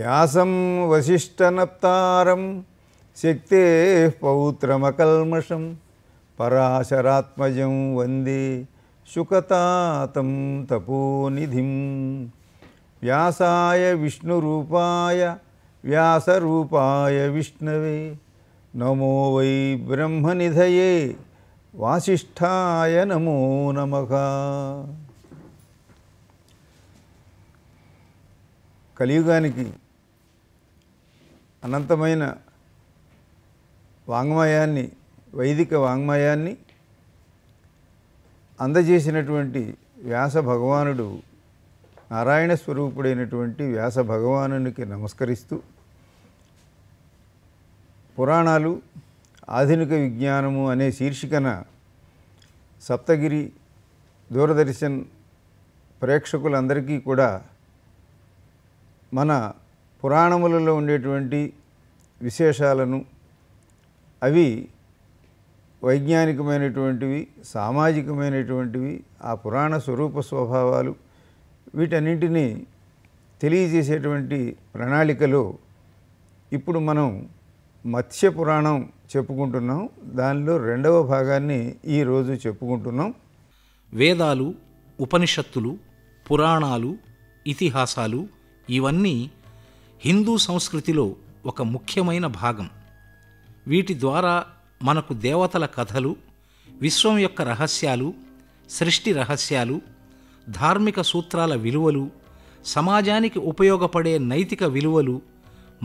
వ్యాసం వసిష్ఠనప్తారం శక్తే పౌత్రమకల్మషం పరాశరాత్మజం వందే శుకతాతం తపోనిధిం. వ్యాసాయ విష్ణురూపాయ వ్యాసరూపాయ విష్ణవే నమో వై బ్రహ్మనిధయే వాసిష్ఠాయ నమో నమః. కలియుగానికి అనంతమైన వాంగ్మయాన్ని, వైదిక వాంగ్మయాన్ని అందజేసినటువంటి వ్యాస భగవానుడు, నారాయణ స్వరూపుడైనటువంటి వ్యాస భగవానునికి నమస్కరిస్తూ, పురాణాలు ఆధునిక విజ్ఞానము అనే శీర్షికన సప్తగిరి దూరదర్శన్ ప్రేక్షకులందరికీ కూడా మన పురాణములలో ఉండేటువంటి విశేషాలను, అవి వైజ్ఞానికమైనటువంటివి, సామాజికమైనటువంటివి, ఆ పురాణ స్వరూప స్వభావాలు, వీటన్నింటినీ తెలియజేసేటువంటి ప్రణాళికలో ఇప్పుడు మనం మత్స్య పురాణం చెప్పుకుంటున్నాం. దానిలో రెండవ భాగాన్ని ఈరోజు చెప్పుకుంటున్నాం. వేదాలు, ఉపనిషత్తులు, పురాణాలు, ఇతిహాసాలు ఇవన్నీ హిందూ సంస్కృతిలో ఒక ముఖ్యమైన భాగం. వీటి ద్వారా మనకు దేవతల కథలు, విశ్వం యొక్క రహస్యాలు, సృష్టి రహస్యాలు, ధార్మిక సూత్రాల విలువలు, సమాజానికి ఉపయోగపడే నైతిక విలువలు,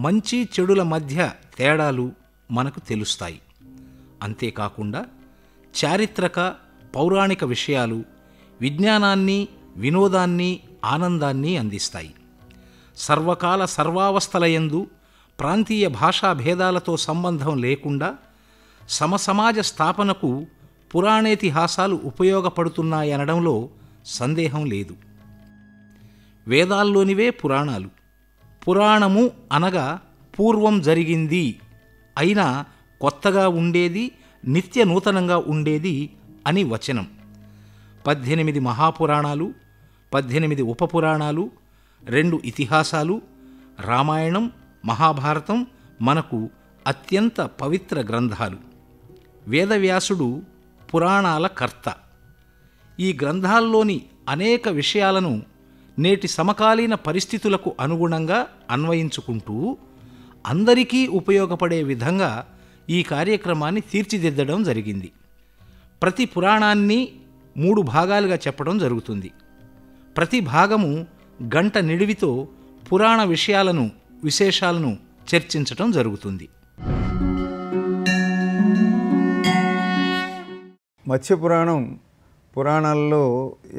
మంచి చెడుల మధ్య తేడాలు మనకు తెలుస్తాయి. అంతేకాకుండా చారిత్రక, పౌరాణిక విషయాలు విజ్ఞానాన్ని, వినోదాన్ని, ఆనందాన్ని అందిస్తాయి. సర్వకాల సర్వావస్థలయందు ప్రాంతీయ భాషా భేదాలతో సంబంధం లేకుండా సమసమాజ స్థాపనకు పురాణేతిహాసాలు ఉపయోగపడుతున్నాయనడంలో సందేహం లేదు. వేదాల్లోనివే పురాణాలు. పురాణము అనగా పూర్వం జరిగింది, అయినా కొత్తగా ఉండేది, నిత్య నూతనంగా ఉండేది అని వచనం. 18 మహాపురాణాలు, 18 ఉపపురాణాలు, 2 ఇతిహాసాలు, రామాయణం, మహాభారతం మనకు అత్యంత పవిత్ర గ్రంథాలు. వేదవ్యాసుడు పురాణాల కర్త. ఈ గ్రంథాల్లోని అనేక విషయాలను నేటి సమకాలీన పరిస్థితులకు అనుగుణంగా అన్వయించుకుంటూ అందరికీ ఉపయోగపడే విధంగా ఈ కార్యక్రమాన్ని తీర్చిదిద్దడం జరిగింది. ప్రతి పురాణాన్ని 3 భాగాలుగా చెప్పడం జరుగుతుంది. ప్రతి భాగము గంట నిడివితో పురాణ విషయాలను, విశేషాలను చర్చించటం జరుగుతుంది. మత్స్యపురాణం పురాణాల్లో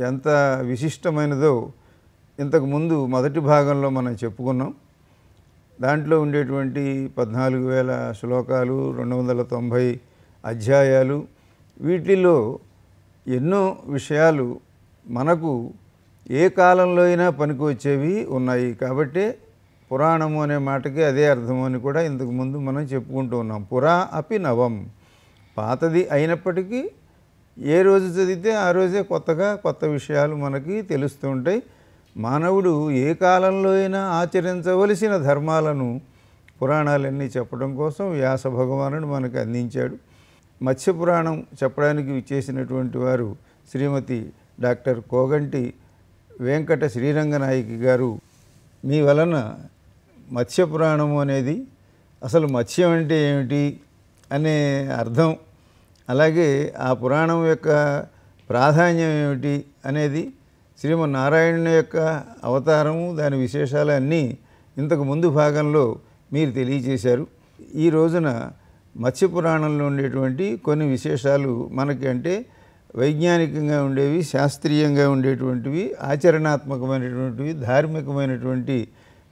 ఎంత విశిష్టమైనదో ఇంతకుముందు మొదటి భాగంలో మనం చెప్పుకున్నాం. దాంట్లో ఉండేటువంటి 14,000 శ్లోకాలు, 290 అధ్యాయాలు, వీటిలో ఎన్నో విషయాలు మనకు ఏ కాలంలో అయినా పనికి వచ్చేవి ఉన్నాయి. కాబట్టి పురాణము అనే మాటకి అదే అర్థం అని కూడా ఇంతకుముందు మనం చెప్పుకుంటూ ఉన్నాం. పురా అపి నవం, పాతది అయినప్పటికీ ఏ రోజు చదివితే ఆ రోజే కొత్త విషయాలు మనకి తెలుస్తూ ఉంటాయి. మానవుడు ఏ కాలంలో అయినా ఆచరించవలసిన ధర్మాలను పురాణాలన్నీ చెప్పడం కోసం వ్యాస భగవానుడు మనకు అందించాడు. మత్స్యపురాణం చెప్పడానికి విచ్చేసినటువంటి వారు శ్రీమతి డాక్టర్ కోగంటి వెంకట శ్రీరంగనాయకి గారు. మీ వలన మత్స్యపురాణము అనేది, అసలు మత్స్యం అంటే ఏమిటి అనే అర్థం, అలాగే ఆ పురాణం యొక్క ప్రాధాన్యం ఏమిటి అనేది, శ్రీమన్నారాయణుని యొక్క అవతారము, దాని విశేషాలు అన్నీ ఇంతకు ముందు భాగంలో మీరు తెలియజేశారు. ఈ రోజున మత్స్యపురాణంలో ఉండేటువంటి కొన్ని విశేషాలు మనకి అంటే వైజ్ఞానికంగా ఉండేవి, శాస్త్రీయంగా ఉండేటువంటివి, ఆచరణాత్మకమైనటువంటివి, ధార్మికమైనటువంటి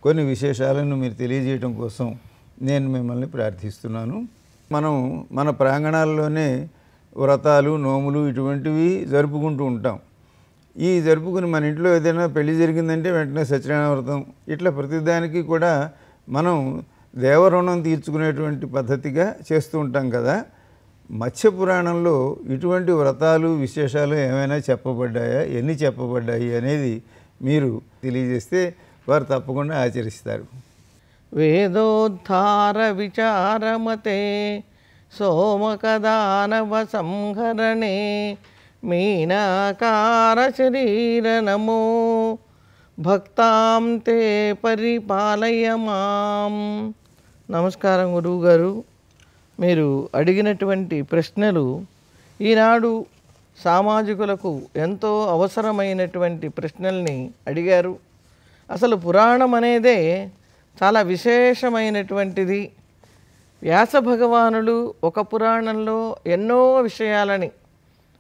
కొన్ని విశేషాలను మీరు తెలియజేయడం కోసం నేను మిమ్మల్ని ప్రార్థిస్తున్నాను. మనం మన ప్రాంగణాల్లోనే వ్రతాలు, నోములు ఇటువంటివి జరుపుకుంటూ ఉంటాం. ఈ జరుపుకుని మన ఇంట్లో ఏదైనా పెళ్లి జరిగిందంటే వెంటనే సత్యనారాయణ వ్రతం, ఇట్లా ప్రతిదానికి కూడా మనం దేవరుణం తీర్చుకునేటువంటి పద్ధతిగా చేస్తూ ఉంటాం కదా. మత్స్యపురాణంలో ఇటువంటి వ్రతాలు, విశేషాలు ఏమైనా చెప్పబడ్డాయా, ఎన్ని చెప్పబడ్డాయి అనేది మీరు తెలియజేస్తే వారు తప్పకుండా ఆచరిస్తారు. వేదోద్ధార విచారమతే సోమకదానవ సంహరణే మీనాకార శరీర నమో భక్తాం తే పరిపాలయ మాం. నమస్కారం గురువుగారు. మీరు అడిగినటువంటి ప్రశ్నలు ఈనాడు సామాజికులకు ఎంతో అవసరమైనటువంటి ప్రశ్నల్ని అడిగారు. అసలు పురాణం అనేదే చాలా విశేషమైనటువంటిది. వ్యాస భగవానులు ఒక పురాణంలో ఎన్నో విషయాలని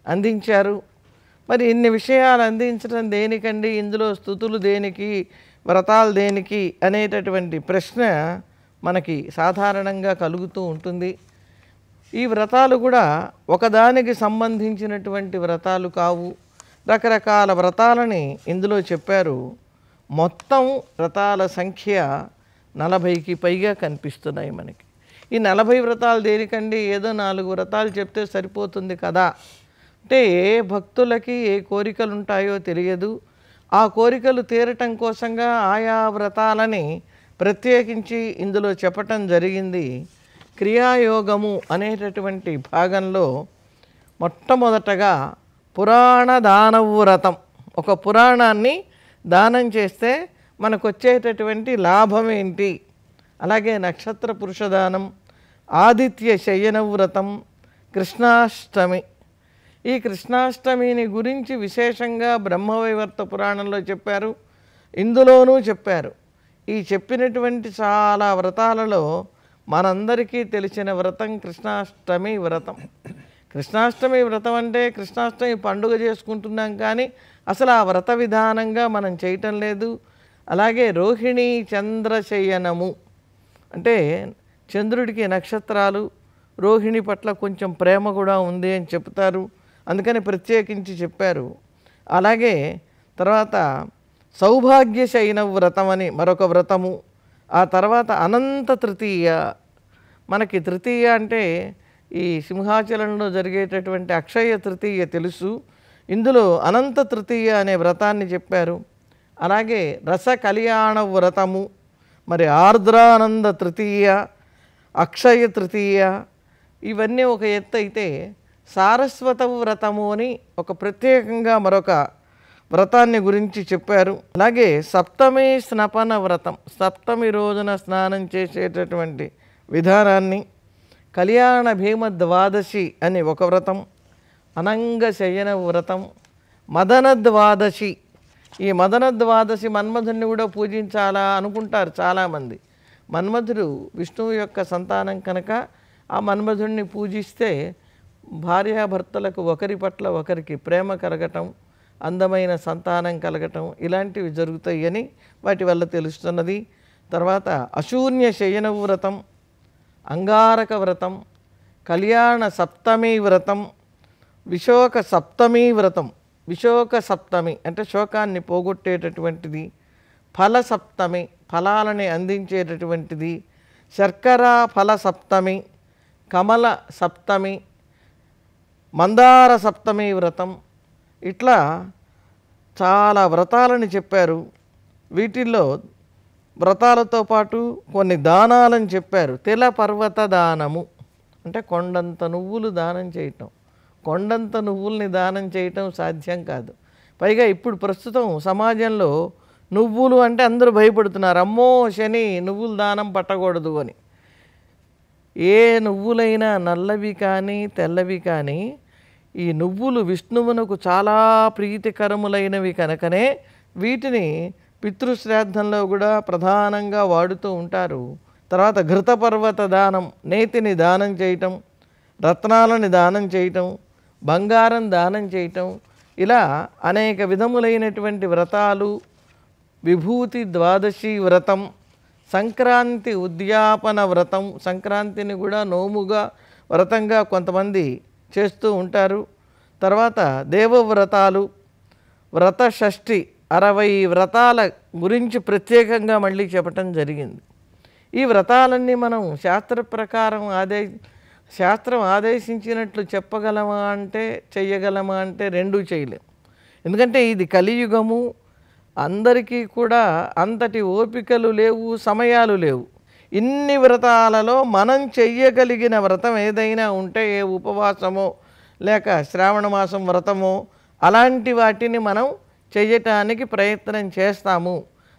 అందించారు. మరి ఇన్ని విషయాలు అందించడం దేనికండి, ఇందులో స్తుతులు దేనికి, వ్రతాలు దేనికి అనేటటువంటి ప్రశ్న మనకి సాధారణంగా కలుగుతూ ఉంటుంది. ఈ వ్రతాలు కూడా ఒకదానికి సంబంధించినటువంటి వ్రతాలు కావు, రకరకాల వ్రతాలని ఇందులో చెప్పారు. మొత్తం వ్రతాల సంఖ్య 40కి పైగా కనిపిస్తున్నాయి మనకి. ఈ 40 వ్రతాలు దేనికండి, ఏదో 4 వ్రతాలు చెప్తే సరిపోతుంది కదా అంటే, ఏ భక్తులకి ఏ కోరికలు ఉంటాయో తెలియదు. ఆ కోరికలు తీరటం కోసంగా ఆయా వ్రతాలని ప్రత్యేకించి ఇందులో చెప్పటం జరిగింది. క్రియాయోగము అనేటటువంటి భాగంలో మొట్టమొదటగా పురాణ దానవు వ్రతం. ఒక పురాణాన్ని దానం చేస్తే మనకు వచ్చేటటువంటి లాభం ఏంటి, అలాగే నక్షత్ర పురుషదానం, ఆదిత్య శయన వ్రతం, కృష్ణాష్టమి. ఈ కృష్ణాష్టమిని గురించి విశేషంగా బ్రహ్మవైవర్త పురాణంలో చెప్పారు, ఇందులోనూ చెప్పారు. ఈ చెప్పినటువంటి చాలా వ్రతాలలో మనందరికీ తెలిసిన వ్రతం కృష్ణాష్టమి వ్రతం. కృష్ణాష్టమి వ్రతం అంటే కృష్ణాష్టమి పండుగ చేసుకుంటున్నాం, కానీ అసలు ఆ వ్రత విధానంగా మనం చేయటం లేదు. అలాగే రోహిణీ చంద్రశయనము అంటే చంద్రుడికి నక్షత్రాలు, రోహిణి పట్ల కొంచెం ప్రేమ కూడా ఉంది అని చెప్తారు, అందుకని ప్రత్యేకించి చెప్పారు. అలాగే తర్వాత సౌభాగ్య శయన వ్రతం అని మరొక వ్రతము. ఆ తర్వాత అనంత తృతీయ. మనకి తృతీయ అంటే ఈ సింహాచలంలో జరిగేటటువంటి అక్షయ తృతీయ తెలుసు, ఇందులో అనంత తృతీయ అనే వ్రతాన్ని చెప్పారు. అలాగే రస కళ్యాణ వ్రతము, మరి ఆర్ద్రానంద తృతీయ, అక్షయ తృతీయ, ఇవన్నీ ఒక ఎత్తు అయితే సారస్వత వ్రతము అని ఒక ప్రత్యేకంగా మరొక వ్రతాన్ని గురించి చెప్పారు. అలాగే సప్తమి స్నపన వ్రతం, సప్తమి రోజున స్నానం చేసేటటువంటి విధానాన్ని, కళ్యాణ భీమ ద్వాదశి అని ఒక వ్రతం, అనంగ శయన వ్రతం, మదన ద్వాదశి. ఈ మదన ద్వాదశి మన్మధుడిని కూడా పూజించాలా అనుకుంటారు చాలామంది. మన్మధుడు విష్ణువు యొక్క సంతానం కనుక ఆ మన్మధుడిని పూజిస్తే భార్యాభర్తలకు ఒకరి పట్ల ఒకరికి ప్రేమ కలగటం, అందమైన సంతానం కలగటం ఇలాంటివి జరుగుతాయని వాటి వల్ల తెలుస్తున్నది. తర్వాత అశూన్య శయన వ్రతం, అంగారక వ్రతం, కళ్యాణ సప్తమి వ్రతం, విశోక సప్తమి వ్రతం. విశోక సప్తమి అంటే శోకాన్ని పోగొట్టేటటువంటిది. ఫల సప్తమి ఫలాలని అందించేటటువంటిది. శర్కర ఫల సప్తమి, కమల సప్తమి, మందార సప్తమి వ్రతం. ఇట్లా చాలా వ్రతాలని చెప్పారు. వీటిల్లో వ్రతాలతో పాటు కొన్ని దానాలని చెప్పారు. తిల పర్వత దానము అంటే కొండంత నువ్వులు దానం చేయటం. కొండంత నువ్వుల్ని దానం చేయటం సాధ్యం కాదు. పైగా ఇప్పుడు ప్రస్తుతం సమాజంలో నువ్వులు అంటే అందరూ భయపడుతున్నారు, అమ్మో శని నువ్వులు దానం పట్టకూడదు అని. ఏ నువ్వులైనా నల్లవి కానీ తెల్లవి కానీ ఈ నువ్వులు విష్ణువునకు చాలా ప్రీతికరములైనవి కనుకనే వీటిని పితృశ్రాద్ధంలో కూడా ప్రధానంగా వాడుతూ ఉంటారు. తర్వాత ఘృతపర్వత దానం, నేతిని దానం చేయటం, రత్నాలని దానం చేయటం, బంగారం దానం చేయటం, ఇలా అనేక విధములైనటువంటి వ్రతాలు. విభూతి ద్వాదశి వ్రతం, సంక్రాంతి ఉద్యాపన వ్రతం, సంక్రాంతిని కూడా నోముగా వ్రతంగా కొంతమంది చేస్తూ ఉంటారు. తర్వాత దేవవ్రతాలు, వ్రత షష్ఠి, 60 వ్రతాల గురించి ప్రత్యేకంగా మళ్ళీ చెప్పటం జరిగింది. ఈ వ్రతాలన్నీ మనం శాస్త్ర ప్రకారం శాస్త్రం ఆదేశించినట్లు చెప్పగలమా అంటే చెయ్యగలమా అంటే రెండూ చేయలేం. ఎందుకంటే ఇది కలియుగము, అందరికీ కూడా అంతటి ఓపికలు లేవు, సమయాలు లేవు. ఇన్ని వ్రతాలలో మనం చెయ్యగలిగిన వ్రతం ఏదైనా ఉంటే, ఏ ఉపవాసమో లేక శ్రావణ మాసం వ్రతమో అలాంటి వాటిని మనం చెయ్యటానికి ప్రయత్నం చేస్తాము.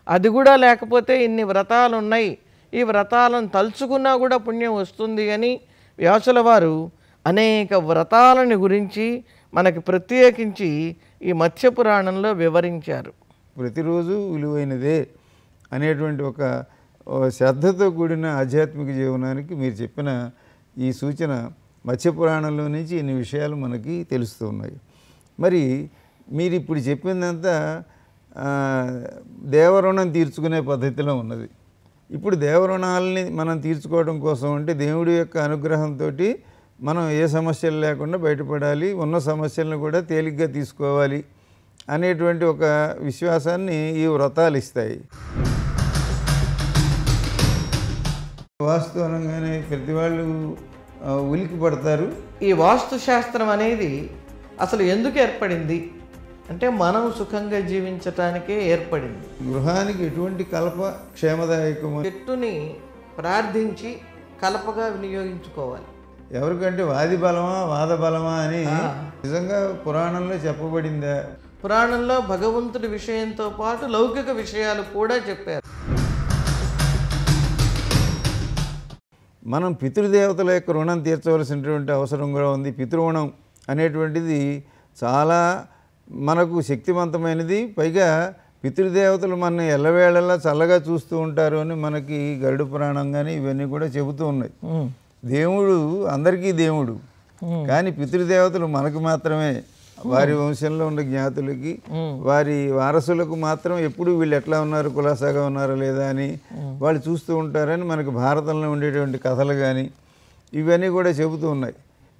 అది కూడా లేకపోతే ఇన్ని వ్రతాలు ఉన్నాయి, ఈ వ్రతాలను తలుచుకున్నా కూడా పుణ్యం వస్తుంది అని వ్యాసుల వారు అనేక వ్రతాలని గురించి మనకి ప్రత్యేకించి ఈ మత్స్య పురాణంలో వివరించారు. ప్రతిరోజు విలువైనదే అనేటువంటి ఒక శ్రద్ధతో కూడిన ఆధ్యాత్మిక జీవనానికి మీరు చెప్పిన ఈ సూచన మత్స్య పురాణంలో నుంచి ఇన్ని విషయాలు మనకి తెలుస్తూ ఉన్నాయి. మరి మీరు ఇప్పుడు చెప్పిందంతా దేవరుణం తీర్చుకునే పద్ధతిలో ఉన్నది. ఇప్పుడు దేవరుణాలని మనం తీర్చుకోవడం కోసం అంటే దేవుడి యొక్క అనుగ్రహంతో మనం ఏ సమస్యలు లేకుండా బయటపడాలి, ఉన్న సమస్యలను కూడా తేలిగ్గా తీసుకోవాలి అనేటువంటి ఒక విశ్వాసాన్ని ఈ వ్రతాలు ఇస్తాయి. వాస్తు అనగానే ప్రతి వాళ్ళు ఉలికి పడతారు. ఈ వాస్తు శాస్త్రం అనేది అసలు ఎందుకు ఏర్పడింది అంటే మనం సుఖంగా జీవించటానికే ఏర్పడింది. గృహానికి ఎటువంటి కలప క్షేమదాయకము, చెట్టుని ప్రార్థించి కలపగా వినియోగించుకోవాలి. ఎవరికంటే వాది బలమా వాద బలమా అని నిజంగా పురాణంలో చెప్పబడిందా? పురాణంలో భగవంతుడి విషయంతో పాటు లౌకిక విషయాలు కూడా చెప్పారు. మనం పితృదేవతల యొక్క రుణం తీర్చవలసినటువంటి అవసరం కూడా ఉంది. పితృరుణం అనేటువంటిది చాలా మనకు శక్తివంతమైనది. పైగా పితృదేవతలు మన ఎల్లవేళలా చల్లగా చూస్తూ ఉంటారు అని మనకి గరుడ పురాణం కానీ ఇవన్నీ కూడా చెబుతూ ఉన్నాయి. దేవుడు అందరికీ దేవుడు, కానీ పితృదేవతలు మనకు మాత్రమే, వారి వంశంలో ఉన్న జ్ఞాతులకి వారి వారసులకు మాత్రం ఎప్పుడు వీళ్ళు ఎట్లా ఉన్నారు, కులాసాగా ఉన్నారా లేదా అని వాళ్ళు చూస్తూ ఉంటారని మనకు భారతంలో ఉండేటువంటి కథలు కానీ ఇవన్నీ కూడా చెబుతూ ఉన్నాయి.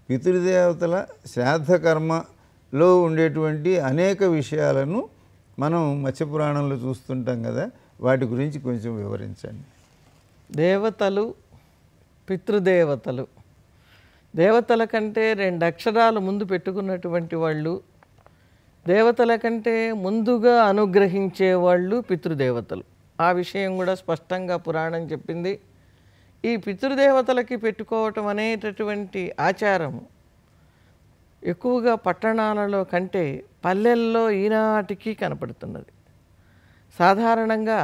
పితృదేవతల శ్రాద్ధ కర్మలో ఉండేటువంటి అనేక విషయాలను మనం మత్స్యపురాణంలో చూస్తుంటాం కదా, వాటి గురించి కొంచెం వివరించండి. దేవతలు, పితృదేవతలు, దేవతల కంటే 2 అక్షరాలు ముందు పెట్టుకున్నటువంటి వాళ్ళు, దేవతల కంటే ముందుగా అనుగ్రహించేవాళ్ళు పితృదేవతలు. ఆ విషయం కూడా స్పష్టంగా పురాణం చెప్పింది. ఈ పితృదేవతలకి పెట్టుకోవటం అనేటటువంటి ఆచారం ఎక్కువగా పట్టణాలలో కంటే పల్లెల్లో ఈనాటికి కనపడుతున్నది. సాధారణంగా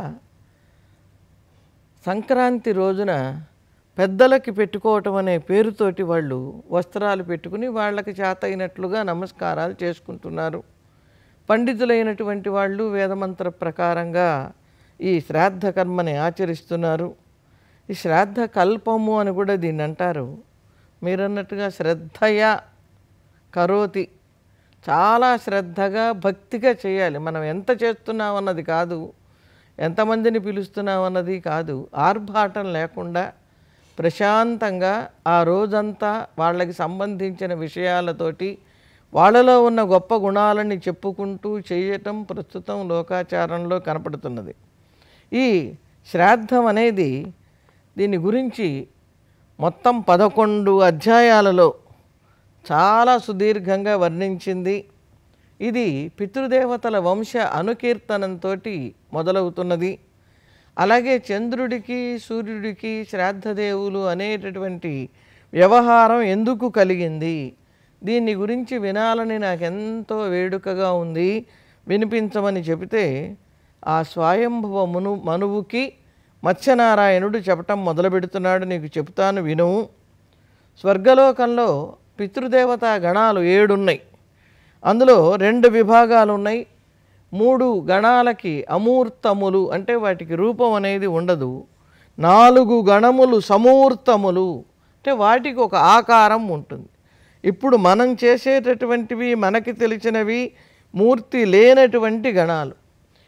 సంక్రాంతి రోజున పెద్దలకి పెట్టుకోవటం అనే పేరుతోటి వాళ్ళు వస్త్రాలు పెట్టుకుని వాళ్ళకి చేతైనట్లుగా నమస్కారాలు చేసుకుంటున్నారు. పండితులైనటువంటి వాళ్ళు వేదమంత్ర ప్రకారంగా ఈ శ్రాద్ధ కర్మని ఆచరిస్తున్నారు. ఈ శ్రాద్ధ కల్పము అని కూడా దీన్ని అంటారు. మీరన్నట్టుగా శ్రద్ధయా కరోతి, చాలా శ్రద్ధగా భక్తిగా చేయాలి. మనం ఎంత చేస్తున్నాం అన్నది కాదు, ఎంతమందిని పిలుస్తున్నాం అన్నది కాదు, ఆర్భాటం లేకుండా ప్రశాంతంగా ఆ రోజంతా వాళ్ళకి సంబంధించిన విషయాలతోటి వాళ్ళలో ఉన్న గొప్ప గుణాలని చెప్పుకుంటూ చేయటం ప్రస్తుతం లోకాచారంలో కనపడుతున్నది. ఈ శ్రాద్ధం అనేది దీని గురించి మొత్తం 11 అధ్యాయాలలో చాలా సుదీర్ఘంగా వర్ణించింది. ఇది పితృదేవతల వంశ అనుకీర్తనంతో మొదలవుతున్నది. అలాగే చంద్రుడికి సూర్యుడికి శ్రాద్ధదేవులు అనేటటువంటి వ్యవహారం ఎందుకు కలిగింది, దీన్ని గురించి వినాలని నాకెంతో వేడుకగా ఉంది, వినిపించమని చెబితే ఆ స్వయంభవ మనువుకి మత్స్యనారాయణుడు చెప్పటం మొదలు పెడుతున్నాడు. నీకు చెప్తాను విను. స్వర్గలోకంలో పితృదేవతా గణాలు 7 ఉన్నాయి. అందులో 2 విభాగాలు ఉన్నాయి. 3 గణాలకి అమూర్తములు అంటే వాటికి రూపం అనేది ఉండదు. 4 గణములు సమూర్తములు అంటే వాటికి ఒక ఆకారం ఉంటుంది. ఇప్పుడు మనం చేసేటటువంటివి మనకి తెలిసినవి మూర్తి లేనటువంటి గణాలు.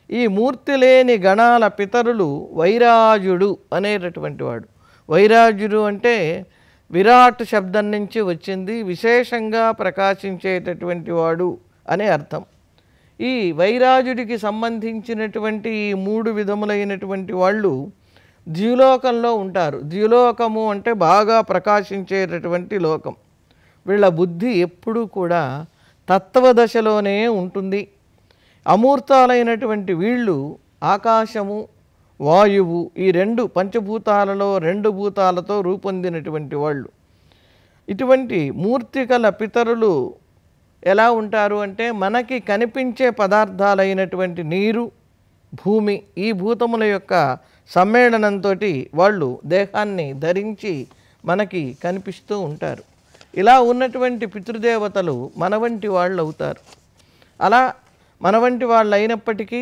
ఈ మూర్తి లేని గణాల పితరులు వైరాజుడు అనేటటువంటి వాడు. వైరాజుడు అంటే విరాట్ శబ్దం నుంచి వచ్చింది, విశేషంగా ప్రకాశించేటటువంటి వాడు అనే అర్థం. ఈ వైరాజుడికి సంబంధించినటువంటి ఈ 3 విధములైనటువంటి వాళ్ళు ద్యులోకంలో ఉంటారు. ద్యులోకము అంటే బాగా ప్రకాశించేటటువంటి లోకం. వీళ్ళ బుద్ధి ఎప్పుడూ కూడా తత్వదశలోనే ఉంటుంది. అమూర్తాలైనటువంటి వీళ్ళు ఆకాశము, వాయువు, ఈ రెండు పంచభూతాలలో 2 భూతాలతో రూపొందినటువంటి వాళ్ళు. ఇటువంటి మూర్తికల పితరులు ఎలా ఉంటారు అంటే మనకి కనిపించే పదార్థాలైనటువంటి నీరు, భూమి, ఈ భూతముల యొక్క సమ్మేళనంతో వాళ్ళు దేహాన్ని ధరించి మనకి కనిపిస్తూ ఉంటారు. ఇలా ఉన్నటువంటి పితృదేవతలు మన వంటి వాళ్ళు అవుతారు. అలా మన వంటి వాళ్ళు అయినప్పటికీ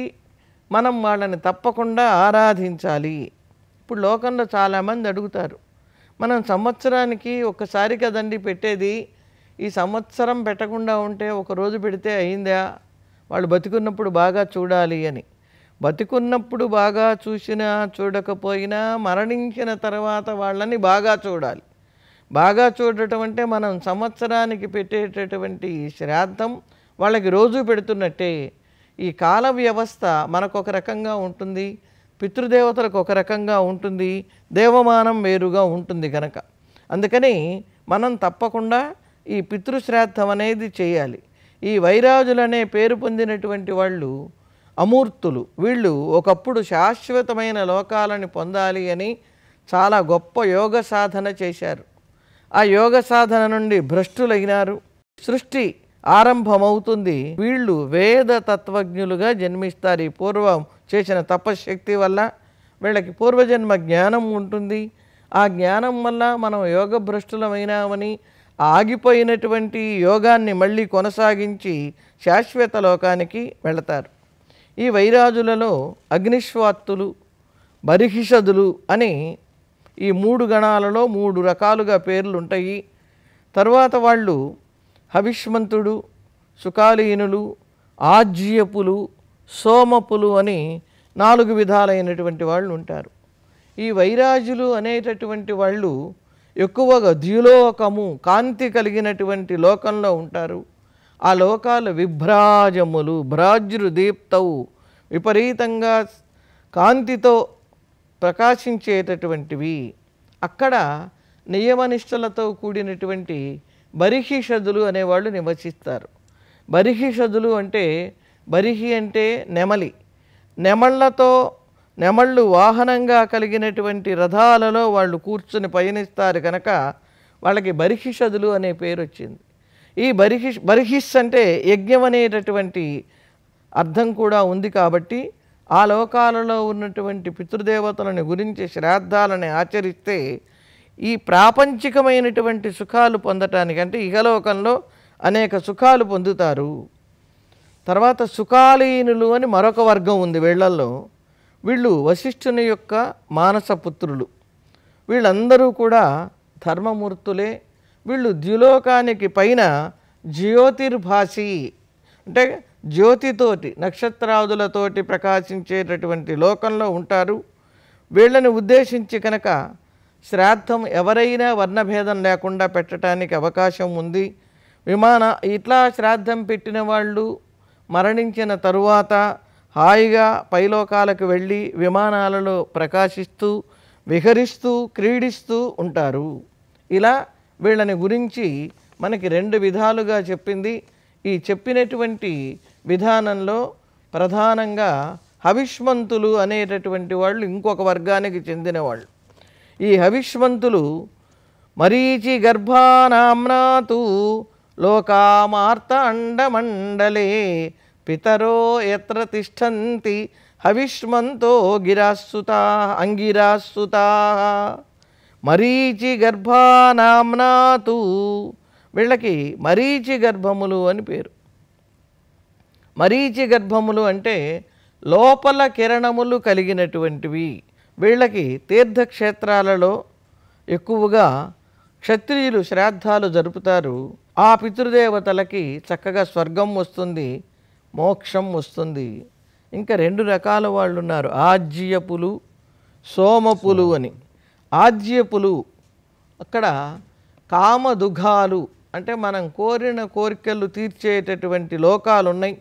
మనం వాళ్ళని తప్పకుండా ఆరాధించాలి. ఇప్పుడు లోకంలో చాలామంది అడుగుతారు, మనం సంవత్సరానికి ఒక్కసారి కదండి పెట్టేది, ఈ సంవత్సరం పెట్టకుండా ఉంటే ఒకరోజు పెడితే అయిందా, వాళ్ళు బతికున్నప్పుడు బాగా చూడాలి అని. బతికున్నప్పుడు బాగా చూసినా చూడకపోయినా మరణించిన తర్వాత వాళ్ళని బాగా చూడాలి. బాగా చూడటం అంటే మనం సంవత్సరానికి పెట్టేటటువంటి శ్రాద్ధం వాళ్ళకి రోజు పెడుతున్నట్టే. ఈ కాల వ్యవస్థ మనకు ఒక రకంగా ఉంటుంది, పితృదేవతలకు ఒక రకంగా ఉంటుంది, దేవమానం వేరుగా ఉంటుంది కనుక అందుకని మనం తప్పకుండా ఈ పితృశ్రాద్ధం అనేది చేయాలి. ఈ వైరాజులనే పేరు పొందినటువంటి వాళ్ళు అమూర్తులు. వీళ్ళు ఒకప్పుడు శాశ్వతమైన లోకాలని పొందాలి అని చాలా గొప్ప యోగ సాధన చేశారు. ఆ యోగ సాధన నుండి భ్రష్టులైనారు. సృష్టి ఆరంభమవుతుంది. వీళ్ళు వేద తత్వజ్ఞులుగా జన్మిస్తారు. ఈ పూర్వం చేసిన తపశ్శక్తి వల్ల వీళ్ళకి పూర్వజన్మ జ్ఞానం ఉంటుంది. ఆ జ్ఞానం వల్ల మనం యోగ భ్రష్టులమైనామని ఆగిపోయినటువంటి యోగాన్ని మళ్ళీ కొనసాగించి శాశ్వత లోకానికి వెళతారు. ఈ వైరాజులలో అగ్నిశ్వాత్తులు, బర్హిషదులు అని ఈ 3 గణాలలో 3 రకాలుగా పేర్లు ఉంటాయి. తర్వాత వాళ్ళు హవిష్మంతుడు, సుకాలీనులు, ఆజ్యపులు, సోమపులు అని 4 విధాలైనటువంటి వాళ్ళు ఉంటారు. ఈ వైరాజులు అనేటటువంటి వాళ్ళు ఎక్కువగా ద్యులోకము, కాంతి కలిగినటువంటి లోకంలో ఉంటారు. ఆ లోకాలు విభ్రాజములు, భ్రాజ్రు దీప్తవు, విపరీతంగా కాంతితో ప్రకాశించేటటువంటివి. అక్కడ నియమనిష్టలతో కూడినటువంటి బర్హిషదులు అనేవాళ్ళు నివసిస్తారు. బర్హిషదులు అంటే, బర్హి అంటే నెమలి, నెమళ్ళు వాహనంగా కలిగినటువంటి రథాలలో వాళ్ళు కూర్చుని పయనిస్తారు కనుక వాళ్ళకి బర్హిషదులు అనే పేరు వచ్చింది. ఈ బర్హిస్ అంటే యజ్ఞం అనేటటువంటి అర్థం కూడా ఉంది కాబట్టి ఆ లోకాలలో ఉన్నటువంటి పితృదేవతలను గురించి శ్రాద్ధాలని ఆచరిస్తే ఈ ప్రాపంచికమైనటువంటి సుఖాలు పొందటానికి, అంటే ఇహలోకంలో అనేక సుఖాలు పొందుతారు. తర్వాత సుకాలీనులు అని మరొక వర్గం ఉంది వీళ్ళల్లో. వీళ్ళు వశిష్ఠుని యొక్క మానసపుత్రులు. వీళ్ళందరూ కూడా ధర్మమూర్తులే. వీళ్ళు ద్యులోకానికి పైన జ్యోతిర్భాసి అంటే జ్యోతితోటి, నక్షత్రాదులతోటి ప్రకాశించేటటువంటి లోకంలో ఉంటారు. వీళ్ళని ఉద్దేశించి కనుక శ్రాద్ధం ఎవరైనా వర్ణభేదం లేకుండా పెట్టడానికి అవకాశం ఉంది. ఇట్లా శ్రాద్ధం పెట్టిన వాళ్ళు మరణించిన తరువాత హాయిగా పైలోకాలకు వెళ్ళి విమానాలలో ప్రకాశిస్తూ విహరిస్తూ క్రీడిస్తూ ఉంటారు. ఇలా వీళ్ళని గురించి మనకి 2 విధాలుగా చెప్పింది. ఈ చెప్పినటువంటి విధానంలో ప్రధానంగా హవిష్మంతులు అనేటటువంటి వాళ్ళు ఇంకొక వర్గానికి చెందినవాళ్ళు. ఈ హవిష్మంతులు మరీచి గర్భానామ్నాతు లోకామార్త అండమండలే పితరో ఎత్ర తిష్టంతి హవిష్మంతో గిరాసుతా అంగిరాసుతా. మరీచి గర్భానామ్నాతు, వీళ్ళకి మరీచి గర్భములు అని పేరు. మరీచి గర్భములు అంటే లోపల కిరణములు కలిగినటువంటివి. వీళ్ళకి తీర్థక్షేత్రాలలో ఎక్కువగా క్షత్రియులు శ్రాద్ధాలు జరుపుతారు. ఆ పితృదేవతలకి చక్కగా స్వర్గం వస్తుంది, మోక్షం వస్తుంది. ఇంకా 2 రకాల వాళ్ళు ఉన్నారు, ఆజ్యపులు, సోమపులు అని. ఆజ్యపులు అక్కడ కామదుఘాలు అంటే మనం కోరిన కోరికలు తీర్చేటటువంటి లోకాలు ఉన్నాయి.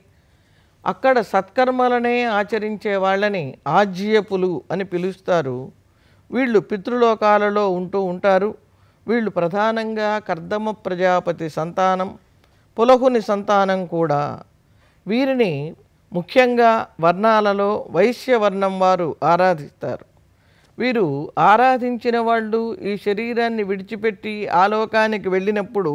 అక్కడ సత్కర్మలనే ఆచరించే వాళ్ళని ఆజ్యపులు అని పిలుస్తారు. వీళ్ళు పితృలోకాలలో ఉంటూ ఉంటారు. వీళ్ళు ప్రధానంగా కర్దమ ప్రజాపతి సంతానం, పులహుని సంతానం కూడా. వీరిని ముఖ్యంగా వర్ణాలలో వైశ్యవర్ణం వారు ఆరాధిస్తారు. వీరు ఆరాధించిన వాళ్ళు ఈ శరీరాన్ని విడిచిపెట్టి ఆ లోకానికి వెళ్ళినప్పుడు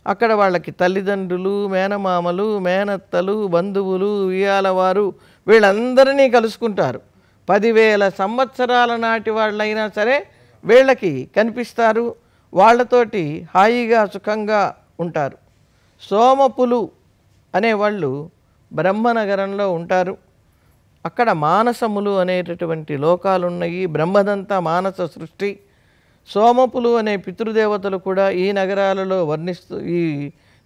అక్కడ వాళ్ళకి తల్లిదండ్రులు, మేనమామలు, మేనత్తలు, బంధువులు, ఉయ్యాలవారు వీళ్ళందరినీ కలుసుకుంటారు. 10,000 సంవత్సరాల నాటి వాళ్ళైనా సరే వీళ్ళకి కనిపిస్తారు. వాళ్ళతోటి హాయిగా సుఖంగా ఉంటారు. సోమపులు అనేవాళ్ళు బ్రహ్మనగరంలో ఉంటారు. అక్కడ మానసములు అనేటటువంటి లోకాలు ఉన్నాయి. బ్రహ్మదంతా మానస సృష్టి. సోమపులు అనే పితృదేవతలు కూడా ఈ నగరాలలో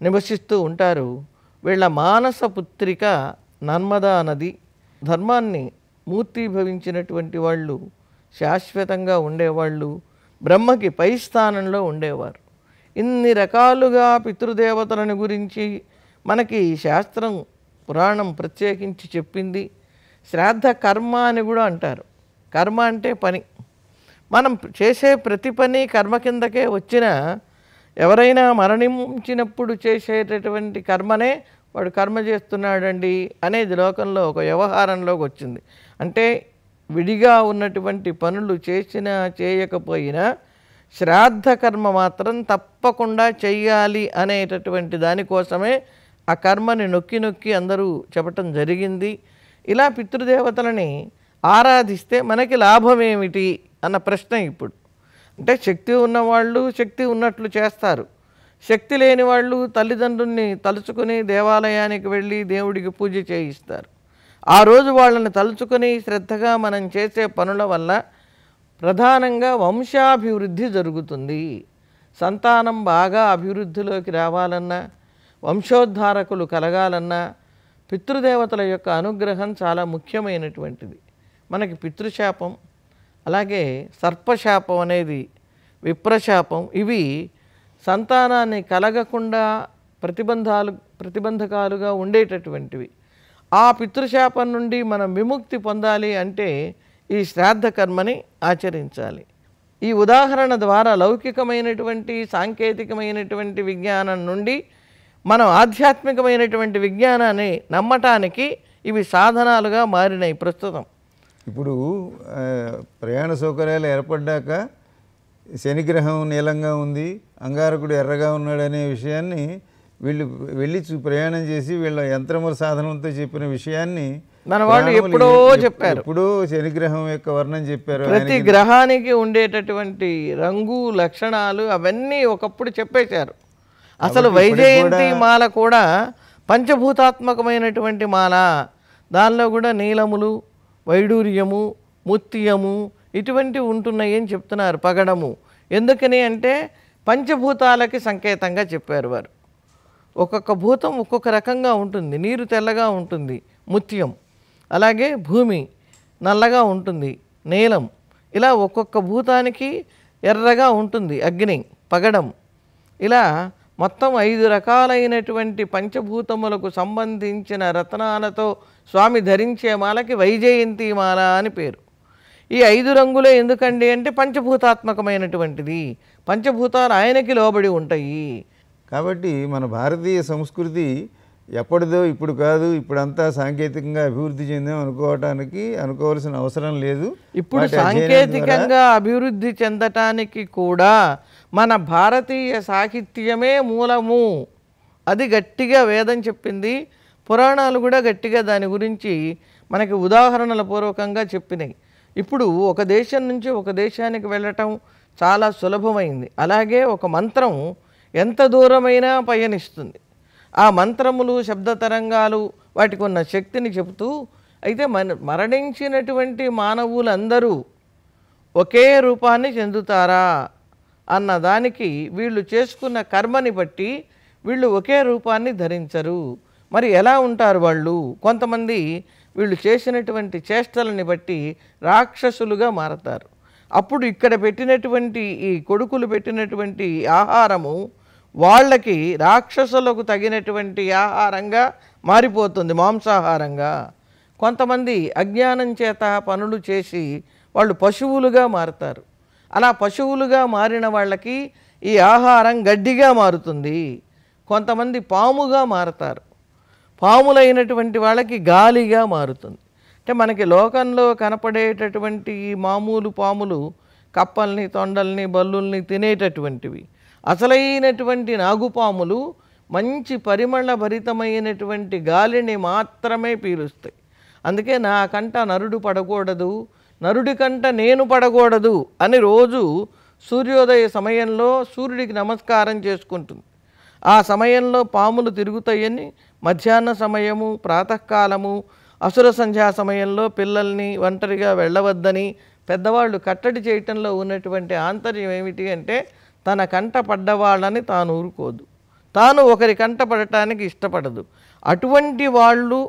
నివసిస్తూ ఉంటారు. వీళ్ళ మానస పుత్రిక నర్మదా నది. ధర్మాన్ని మూర్తీభవించినటువంటి వాళ్ళు, శాశ్వతంగా ఉండేవాళ్ళు, బ్రహ్మకి పై స్థానంలో ఉండేవారు. ఇన్ని రకాలుగా పితృదేవతలను గురించి మనకి శాస్త్రం, పురాణం ప్రత్యేకించి చెప్పింది. శ్రాద్ధ కర్మ అని కూడా అంటారు. కర్మ అంటే పని. మనం చేసే ప్రతి పని కర్మ కిందకే వచ్చిన, ఎవరైనా మరణించినప్పుడు చేసేటటువంటి కర్మనే వాడు కర్మ చేస్తున్నాడండి అనేది లోకంలో ఒక వ్యవహారంలోకి వచ్చింది. అంటే విడిగా ఉన్నటువంటి పనులు చేసినా చేయకపోయినా శ్రాద్ధ కర్మ మాత్రం తప్పకుండా చెయ్యాలి అనేటటువంటి దానికోసమే ఆ కర్మని నొక్కి నొక్కి అందరూ చెప్పటం జరిగింది. ఇలా పితృదేవతలని ఆరాధిస్తే మనకి లాభం ఏమిటి అన్న ప్రశ్న ఇప్పుడు. అంటే శక్తి ఉన్నవాళ్ళు శక్తి ఉన్నట్లు చేస్తారు. శక్తి లేని వాళ్ళు తల్లిదండ్రుల్ని తలుచుకొని దేవాలయానికి వెళ్ళి దేవుడికి పూజ చేయిస్తారు. ఆ రోజు వాళ్ళని తలుచుకొని శ్రద్ధగా మనం చేసే పనుల వల్ల ప్రధానంగా వంశాభివృద్ధి జరుగుతుంది. సంతానం బాగా అభివృద్ధిలోకి రావాలన్నా, వంశోద్ధారకులు కలగాలన్నా పితృదేవతల యొక్క అనుగ్రహం చాలా ముఖ్యమైనటువంటిది. మనకి పితృశాపం, అలాగే సర్పశాపం అనేది, విప్రశాపం, ఇవి సంతానాన్ని కలగకుండా ప్రతిబంధకాలుగా ఉండేటటువంటివి. ఆ పితృశాపం నుండి మనం విముక్తి పొందాలి అంటే ఈ శ్రాద్ధ కర్మని ఆచరించాలి. ఈ ఉదాహరణ ద్వారా లౌకికమైనటువంటి సాంకేతికమైనటువంటి విజ్ఞానం నుండి మనం ఆధ్యాత్మికమైనటువంటి విజ్ఞానాన్ని నమ్మటానికి ఇవి సాధనాలుగా మారినాయి ప్రస్తుతం. ఇప్పుడు ప్రయాణ సౌకర్యాలు ఏర్పడ్డాక శనిగ్రహం నీలంగా ఉంది, అంగారకుడు ఎర్రగా ఉన్నాడు అనే విషయాన్ని వీళ్ళు వెళ్ళి ప్రయాణం చేసి వీళ్ళ యంత్రముల సాధనంతో చెప్పిన విషయాన్ని మన వాళ్ళు ఎప్పుడో చెప్పారు. ఎప్పుడో శనిగ్రహం యొక్క వర్ణం చెప్పారు. ప్రతి గ్రహానికి ఉండేటటువంటి రంగు, లక్షణాలు అవన్నీ ఒకప్పుడు చెప్పేశారు. అసలు వైజయంతి మాల కూడా పంచభూతాత్మకమైనటువంటి మాల. దానిలో కూడా నీలములు, వైడూర్యము, ముత్యము ఇటువంటివి ఉంటున్నాయి అని చెప్తున్నారు. పగడము ఎందుకని అంటే పంచభూతాలకి సంకేతంగా చెప్పారు వారు. ఒక్కొక్క భూతం ఒక్కొక్క రకంగా ఉంటుంది. నీరు తెల్లగా ఉంటుంది, ముత్యం. అలాగే భూమి నల్లగా ఉంటుంది, నీలం. ఇలా ఒక్కొక్క భూతానికి ఎర్రగా ఉంటుంది, అగ్ని, పగడం. ఇలా మొత్తం 5 రకాలైనటువంటి పంచభూతములకు సంబంధించిన రత్నాలతో స్వామి ధరించే మాలకి వైజయంతి మాల అని పేరు. ఈ 5 రంగులే ఎందుకండి అంటే పంచభూతాత్మకమైనటువంటిది. పంచభూతాలు ఆయనకి లోబడి ఉంటాయి. కాబట్టి మన భారతీయ సంస్కృతి ఎప్పటిదో ఇప్పుడు కాదు, ఇప్పుడంతా సాంకేతికంగా అభివృద్ధి చెందాం అనుకోవాల్సిన అవసరం లేదు. ఇప్పుడు సాంకేతికంగా అభివృద్ధి చెందటానికి కూడా మన భారతీయ సాహిత్యమే మూలము. అది గట్టిగా వేదం చెప్పింది. పురాణాలు కూడా గట్టిగా దాని గురించి మనకి ఉదాహరణల పూర్వకంగా చెప్పినాయి. ఇప్పుడు ఒక దేశం నుంచి ఒక దేశానికి వెళ్ళటం చాలా సులభమైంది. అలాగే ఒక మంత్రం ఎంత దూరమైనా పయనిస్తుంది. ఆ మంత్రములు, శబ్ద తరంగాలు వాటికి ఉన్న శక్తిని చెబుతూ, అయితే మరణించినటువంటి మానవులందరూ ఒకే రూపాన్ని చెందుతారా అన్న దానికి వీళ్ళు చేసుకున్న కర్మని బట్టి వీళ్ళు ఒకే రూపాన్ని ధరించరు. మరి ఎలా ఉంటారు వాళ్ళు? కొంతమంది వీళ్ళు చేసినటువంటి చేష్టలని బట్టి రాక్షసులుగా మారతారు. అప్పుడు ఇక్కడ పెట్టినటువంటి ఈ కొడుకులు పెట్టినటువంటి ఆహారము వాళ్ళకి రాక్షసులకు తగినటువంటి ఆహారంగా మారిపోతుంది, మాంసాహారంగా. కొంతమంది అజ్ఞానం చేత పనులు చేసి వాళ్ళు పశువులుగా మారుతారు. అలా పశువులుగా మారిన వాళ్ళకి ఈ ఆహారం గడ్డిగా మారుతుంది. కొంతమంది పాముగా మారతారు. పాములైనటువంటి వాళ్ళకి గాలిగా మారుతుంది. అంటే మనకి లోకంలో కనపడేటటువంటి ఈ మామూలు పాములు కప్పల్ని, తొండల్ని, బల్లుల్ని తినేటటువంటివి. అసలైనటువంటి నాగుపాములు మంచి పరిమళ భరితమైనటువంటి గాలిని మాత్రమే పీలుస్తాయి. అందుకే నా కంట నరుడు పడకూడదు, నరుడి కంట నేను పడకూడదు అని రోజు సూర్యోదయ సమయంలో సూర్యుడికి నమస్కారం చేసుకుంటుంది. ఆ సమయంలో పాములు తిరుగుతాయని, మధ్యాహ్న సమయము, ప్రాతకాలము, అసుర సంధ్యా సమయంలో పిల్లల్ని ఒంటరిగా వెళ్ళవద్దని పెద్దవాళ్ళు కట్టడి చేయటంలో ఉన్నటువంటి ఆంతర్యం ఏమిటి అంటే, తన కంట పడ్డవాళ్ళని తాను ఊరుకోదు, తాను ఒకరి కంట పడటానికి ఇష్టపడదు. అటువంటి వాళ్ళు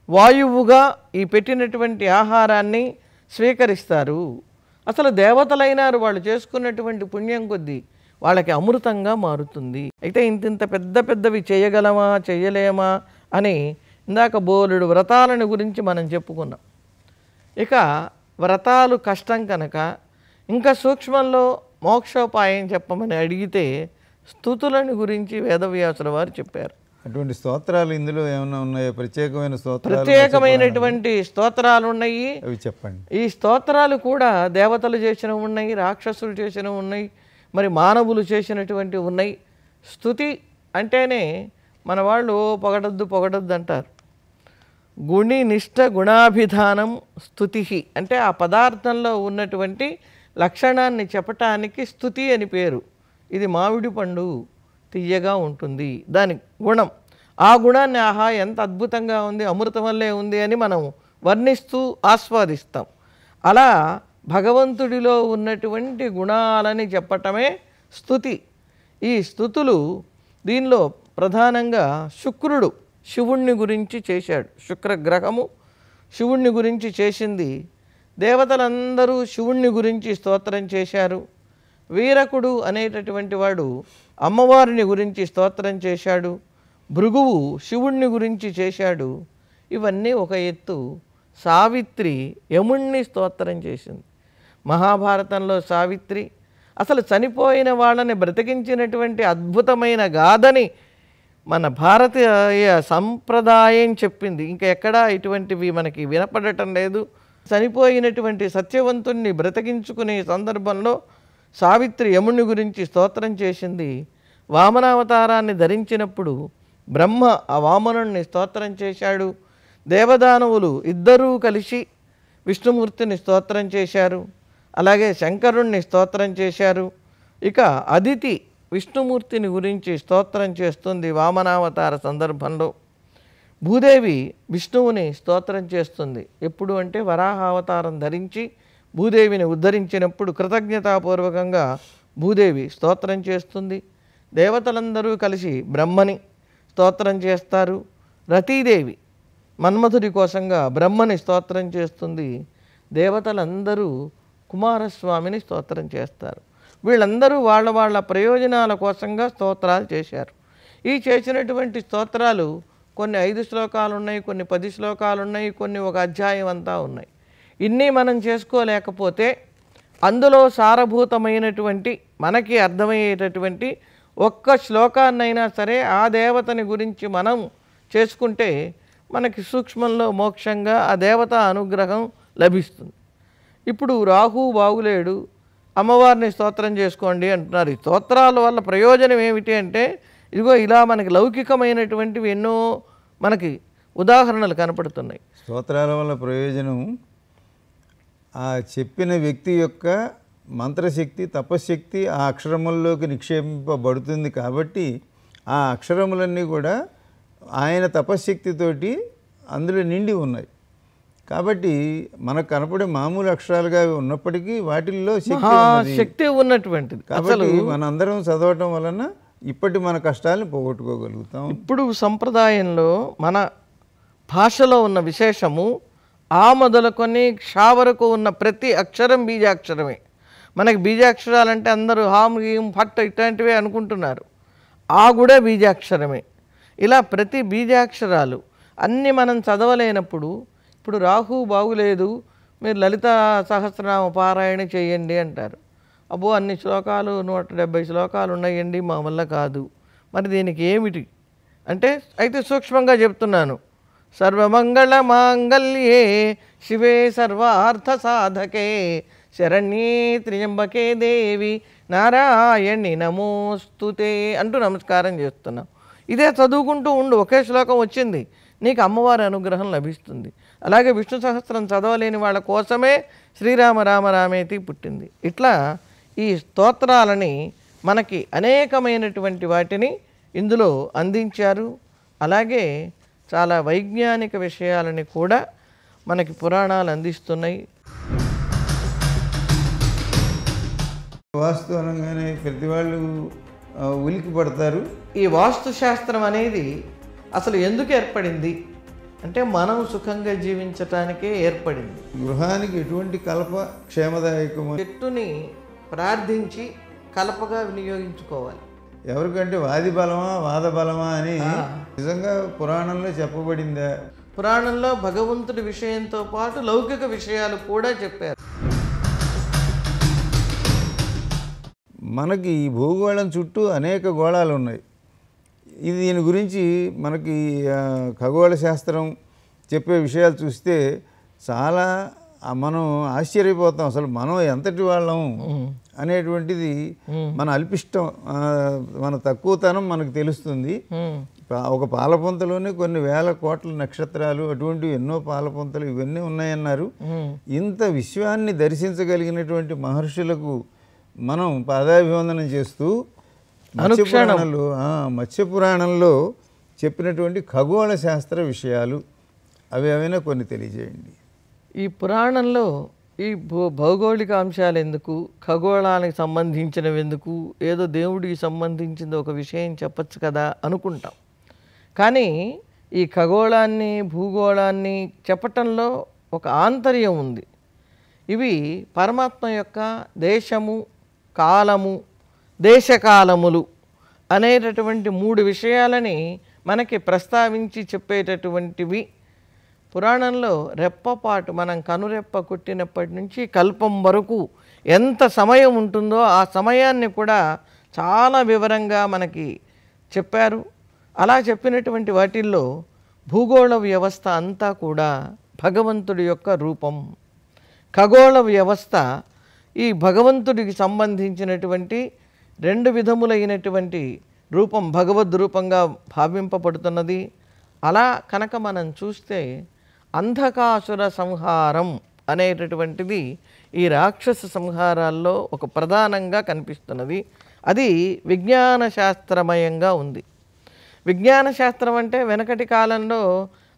వాయువుగా ఈ పెట్టినటువంటి ఆహారాన్ని స్వీకరిస్తారు. అసలు దేవతలైనారు, వాళ్ళు చేసుకున్నటువంటి పుణ్యం కొద్దీ వాళ్ళకి అమృతంగా మారుతుంది. అయితే ఇంత పెద్ద పెద్దవి చేయగలమా చేయలేమా అని ఇందాక బోలెడు వ్రతాలను గురించి మనం చెప్పుకున్నాం. ఇక వ్రతాలు కష్టం కనుక ఇంకా సూక్ష్మంలో మోక్షోపాయం చెప్పమని అడిగితే స్తుతులను గురించి వేదవ్యాసుల వారు చెప్పారు. అటువంటి స్తోత్రాలు ఇందులో ఏమైనా ఉన్నాయో? ప్రత్యేకమైన స్తోత్రాలు, ప్రత్యేకమైనటువంటి స్తోత్రాలు ఉన్నాయి. అవి చెప్పండి. ఈ స్తోత్రాలు కూడా దేవతలు చేసినవి ఉన్నాయి, రాక్షసులు చేసినవి ఉన్నాయి, మరి మానవులు చేసినటువంటివి ఉన్నాయి. స్తుతి అంటేనే మన వాళ్ళు పొగడద్దు పొగడద్దు అంటారు. గుణి నిష్ట గుణాభిధానం స్తుతి అంటే ఆ పదార్థంలో ఉన్నటువంటి లక్షణాన్ని చెప్పటానికి స్తుతి అని పేరు. ఇది మామిడి పండు తియ్యగా ఉంటుంది, దాని గుణం. ఆ గుణాన్ని ఆహా ఎంత అద్భుతంగా ఉంది, అమృతం వల్లే ఉంది అని మనం వర్ణిస్తూ ఆస్వాదిస్తాం. అలా భగవంతుడిలో ఉన్నటువంటి గుణాలని చెప్పటమే స్తుతి. ఈ స్తుతులు దీనిలో ప్రధానంగా శుక్రుడు శివుణ్ణి గురించి చేశాడు. శుక్రగ్రహము శివుణ్ణి గురించి చేసింది. దేవతలందరూ శివుణ్ణి గురించి స్తోత్రం చేశారు. వీరకుడు అనేటటువంటి వాడు అమ్మవారిని గురించి స్తోత్రం చేశాడు. భృగువు శివుణ్ణి గురించి చేశాడు. ఇవన్నీ ఒక ఎత్తు. సావిత్రి యముణ్ణి స్తోత్రం చేసింది. మహాభారతంలో సావిత్రి అసలు చనిపోయిన వాళ్ళని బ్రతికించినటువంటి అద్భుతమైన గాథని మన భారతీయ సంప్రదాయం చెప్పింది. ఇంకా ఎక్కడా ఇటువంటివి మనకి వినపడటం లేదు. చనిపోయినటువంటి సత్యవంతుణ్ణి బ్రతికించుకునే సందర్భంలో సావిత్రి యముని గురించి స్తోత్రం చేసింది. వామనావతారాన్ని ధరించినప్పుడు బ్రహ్మ ఆ వామనుణ్ణి స్తోత్రం చేశాడు. దేవదానవులు ఇద్దరూ కలిసి విష్ణుమూర్తిని స్తోత్రం చేశారు. అలాగే శంకరుణ్ణి స్తోత్రం చేశారు. ఇక అదితి విష్ణుమూర్తిని గురించి స్తోత్రం చేస్తుంది వామనావతార సందర్భంలో. భూదేవి విష్ణువుని స్తోత్రం చేస్తుంది. ఎప్పుడు అంటే వరాహావతారం ధరించి భూదేవిని ఉద్ధరించినప్పుడు కృతజ్ఞతాపూర్వకంగా భూదేవి స్తోత్రం చేస్తుంది. దేవతలందరూ కలిసి బ్రహ్మని స్తోత్రం చేస్తారు. రతీదేవి మన్మధుడి కోసంగా బ్రహ్మని స్తోత్రం చేస్తుంది. దేవతలందరూ కుమారస్వామిని స్తోత్రం చేస్తారు. వీళ్ళందరూ వాళ్ళ వాళ్ళ ప్రయోజనాల కోసంగా స్తోత్రాలు చేశారు. ఈ చేసినటువంటి స్తోత్రాలు కొన్ని 5 శ్లోకాలు ఉన్నాయి, కొన్ని 10 శ్లోకాలు ఉన్నాయి, కొన్ని ఒక అధ్యాయం అంతా ఉన్నాయి. ఇన్ని మనం చేసుకోలేకపోతే అందులో సారభూతమైనటువంటి మనకి అర్థమయ్యేటటువంటి ఒక్క శ్లోకాన్నైనా సరే ఆ దేవతని గురించి మనం చేసుకుంటే మనకి సూక్ష్మంలో మోక్షంగా ఆ దేవత అనుగ్రహం లభిస్తుంది. ఇప్పుడు రాహు బాగులేడు, అమ్మవారిని స్తోత్రం చేసుకోండి అంటున్నారు. ఈ స్తోత్రాల వల్ల ప్రయోజనం ఏమిటి అంటే ఇదిగో ఇలా మనకి లౌకికమైనటువంటివి ఎన్నో మనకి ఉదాహరణలు కనపడుతున్నాయి. స్తోత్రాల వల్ల ప్రయోజనం ఆ చెప్పిన వ్యక్తి యొక్క మంత్రశక్తి, తపశ్శక్తి ఆ అక్షరముల్లోకి నిక్షేపింపబడుతుంది. కాబట్టి ఆ అక్షరములన్నీ కూడా ఆయన తపశ్శక్తితోటి అందులో నిండి ఉన్నాయి. కాబట్టి మనకు కనపడే మామూలు అక్షరాలుగా ఉన్నప్పటికీ వాటిల్లో శక్తి ఉన్నటువంటిది. కాబట్టి మనందరం చదవటం వలన ఇప్పటి మన కష్టాలను పోగొట్టుకోగలుగుతాం. ఇప్పుడు సంప్రదాయంలో మన భాషలో ఉన్న విశేషము ఆ మొదలుకొని క్ష వరకు ఉన్న ప్రతి అక్షరం బీజాక్షరమే. మనకి బీజాక్షరాలంటే అందరూ హామ్ గీమ్ ఫట్ ఇట్లాంటివే అనుకుంటున్నారు. ఆ కూడా బీజాక్షరమే. ఇలా ప్రతి బీజాక్షరాలు అన్నీ మనం చదవలేనప్పుడు ఇప్పుడు రాహు బాగులేదు, మీరు లలిత సహస్రనామ పారాయణ చేయండి అంటారు. అబ్బో అన్ని శ్లోకాలు 170 శ్లోకాలు ఉన్నాయండి, మా వల్ల కాదు. మరి దీనికి ఏమిటి అంటే అయితే సూక్ష్మంగా చెప్తున్నాను. సర్వమంగళ మాంగళ్యే శివే సర్వార్థ సాధకే శరణ్యే త్ర్యంబకే దేవి నారాయణి నమోస్తుతే అంటూ నమస్కారం చేస్తున్నాం. ఇదే చదువుకుంటూ ఉండు, ఒకే శ్లోకం వచ్చింది, నీకు అమ్మవారి అనుగ్రహం లభిస్తుంది. అలాగే విష్ణు సహస్రం చదవలేని వాళ్ళ కోసమే శ్రీరామ రామ రామేతి పుట్టింది. ఇట్లా ఈ స్తోత్రాలని మనకి అనేకమైనటువంటి వాటిని ఇందులో అందించారు. అలాగే చాలా వైజ్ఞానిక విషయాలని కూడా మనకి పురాణాలు అందిస్తున్నాయి. వాస్తు అనగానే ప్రతి వాళ్ళు ఉలికి పడతారు. ఈ వాస్తు శాస్త్రం అనేది అసలు ఎందుకు ఏర్పడింది అంటే మనం సుఖంగా జీవించటానికే ఏర్పడింది. గృహానికి ఎటువంటి కలప క్షేమదాయకము, చెట్టుని ప్రార్థించి కలపగా వినియోగించుకోవాలి. ఎవరికంటే వాది బలమా వాద బలమా అని నిజంగా పురాణంలో చెప్పబడిందా? పురాణంలో భగవంతుడి విషయంతో పాటు లౌకిక విషయాలు కూడా చెప్పారు. మనకి ఈ భూగోళం చుట్టూ అనేక గోళాలు ఉన్నాయి. ఇది దీని గురించి మనకి ఖగోళ శాస్త్రం చెప్పే విషయాలు చూస్తే చాలా మనం ఆశ్చర్యపోతాం. అసలు మనం ఎంతటి వాళ్ళం అనేటువంటిది మన అల్పిష్టం, మన తక్కువతనం మనకు తెలుస్తుంది. ఒక పాలపుంతలోనే కొన్ని వేల కోట్ల నక్షత్రాలు, అటువంటివి ఎన్నో పాలపుంతలు ఇవన్నీ ఉన్నాయన్నారు. ఇంత విశ్వాన్ని దర్శించగలిగినటువంటి మహర్షులకు మనం పాదాభివందనం చేస్తూ మత్స్యపురాణంలో చెప్పినటువంటి ఖగోళ శాస్త్ర విషయాలు అవి ఏమైనా కొన్ని తెలియజేయండి. ఈ పురాణంలో ఈ భౌగోళిక అంశాలు ఎందుకు, ఖగోళానికి సంబంధించినవి ఎందుకు, ఏదో దేవుడికి సంబంధించింది ఒక విషయం చెప్పచ్చు కదా అనుకుంటాం. కానీ ఈ ఖగోళాన్ని భూగోళాన్ని చెప్పటంలో ఒక ఆంతర్యం ఉంది. ఇవి పరమాత్మ యొక్క దేశము, కాలము, దేశకాలములు అనేటటువంటి 3 విషయాలని మనకి ప్రస్తావించి చెప్పేటటువంటివి. పురాణంలో రెప్పపాటు మనం కనురెప్ప కొట్టినప్పటి నుంచి కల్పం వరకు ఎంత సమయం ఉంటుందో ఆ సమయాన్ని కూడా చాలా వివరంగా మనకి చెప్పారు. అలా చెప్పినటువంటి వాటిల్లో భూగోళ వ్యవస్థ అంతా కూడా భగవంతుడి యొక్క రూపం. ఖగోళ వ్యవస్థ ఈ భగవంతుడికి సంబంధించినటువంటి 2 విధములైనటువంటి రూపం, భగవద్ రూపంగా భావింపబడుతున్నది. అలా కనుక మనం చూస్తే అంధకాసుర సంహారం అనేటటువంటిది ఈ రాక్షస సంహారాల్లో ఒక ప్రధానంగా కనిపిస్తున్నది. అది విజ్ఞాన శాస్త్రమయంగా ఉంది. విజ్ఞాన శాస్త్రం అంటే వెనకటి కాలంలో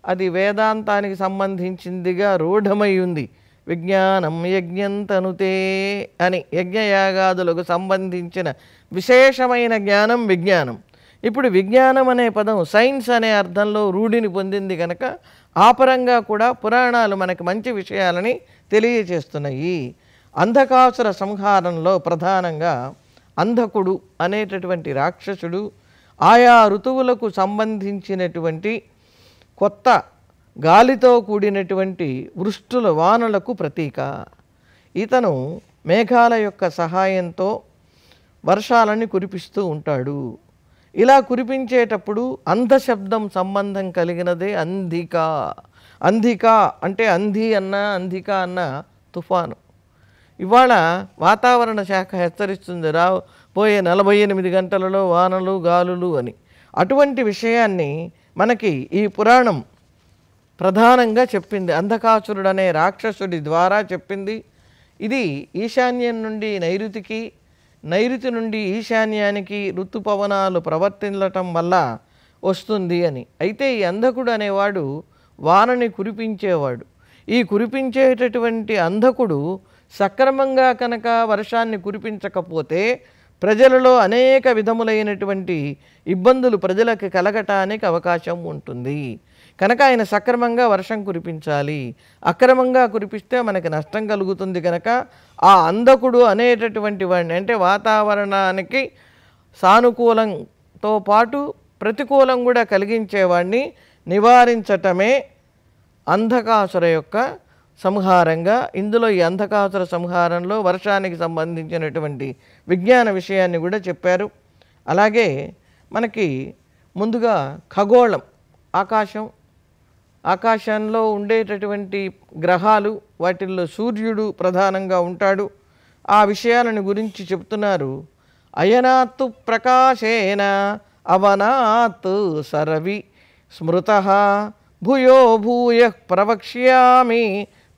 అది వేదాంతానికి సంబంధించిందిగా రూఢమై ఉంది. విజ్ఞానం యజ్ఞం తనుతే అని యజ్ఞయాగాదులకు సంబంధించిన విశేషమైన జ్ఞానం విజ్ఞానం. ఇప్పుడు విజ్ఞానం అనే పదం సైన్స్ అనే అర్థంలో రూఢిని పొందింది కనుక ఆ పరంగా కూడా పురాణాలు మనకి మంచి విషయాలని తెలియచేస్తున్నాయి. అంధకాసుర సంహారంలో ప్రధానంగా అంధకుడు అనేటటువంటి రాక్షసుడు ఆయా ఋతువులకు సంబంధించినటువంటి కొత్త గాలితో కూడినటువంటి వృష్టుల వానలకు ప్రతీక. ఇతను మేఘాల యొక్క సహాయంతో వర్షాలని కురిపిస్తూ ఉంటాడు. ఇలా కురిపించేటప్పుడు అంధశబ్దం సంబంధం కలిగినదే అంధిక. అంధిక అంటే అంధి అన్న అంధిక అన్న తుఫాను. ఇవాళ వాతావరణ శాఖ హెచ్చరిస్తుంది రాబోయే 48 గంటలలో వానలు గాలులు అని. అటువంటి విషయాన్ని మనకి ఈ పురాణం ప్రధానంగా చెప్పింది. అంధకాసురుడు అనే రాక్షసుడి ద్వారా చెప్పింది. ఇది ఈశాన్యం నుండి నైరుతికి, నైరుతి నుండి ఈశాన్యానికి ఋతుపవనాలు ప్రవర్తించటం వల్ల వస్తుంది అని. అయితే ఈ అంధకుడు అనేవాడు వానని కురిపించేవాడు. ఈ కురిపించేటటువంటి అంధకుడు సక్రమంగా కనుక వర్షాన్ని కురిపించకపోతే ప్రజలలో అనేక విధములైనటువంటి ఇబ్బందులు ప్రజలకు కలగటానికి అవకాశం ఉంటుంది. కనుక ఆయన సక్రమంగా వర్షం కురిపించాలి. అక్రమంగా కురిపిస్తే మనకి నష్టం కలుగుతుంది. కనుక ఆ అంధకుడు అనేటటువంటి వాడిని, అంటే వాతావరణానికి సానుకూలంతో పాటు ప్రతికూలం కూడా కలిగించేవాడిని నివారించటమే అంధకాసుర యొక్క సంహారంగా. ఇందులో ఈ అంధకాసుర సంహారంలో వర్షానికి సంబంధించినటువంటి విజ్ఞాన విషయాన్ని కూడా చెప్పారు. అలాగే మనకి ముందుగా ఖగోళం, ఆకాశంలో ఉండేటటువంటి గ్రహాలు, వాటిల్లో సూర్యుడు ప్రధానంగా ఉంటాడు. ఆ విషయాలను గురించి చెప్తున్నారు. అయనాత్తు ప్రకాశేన అవనాత్ సరవి స్మృత భూయో భూయ ప్రవక్ష్యామి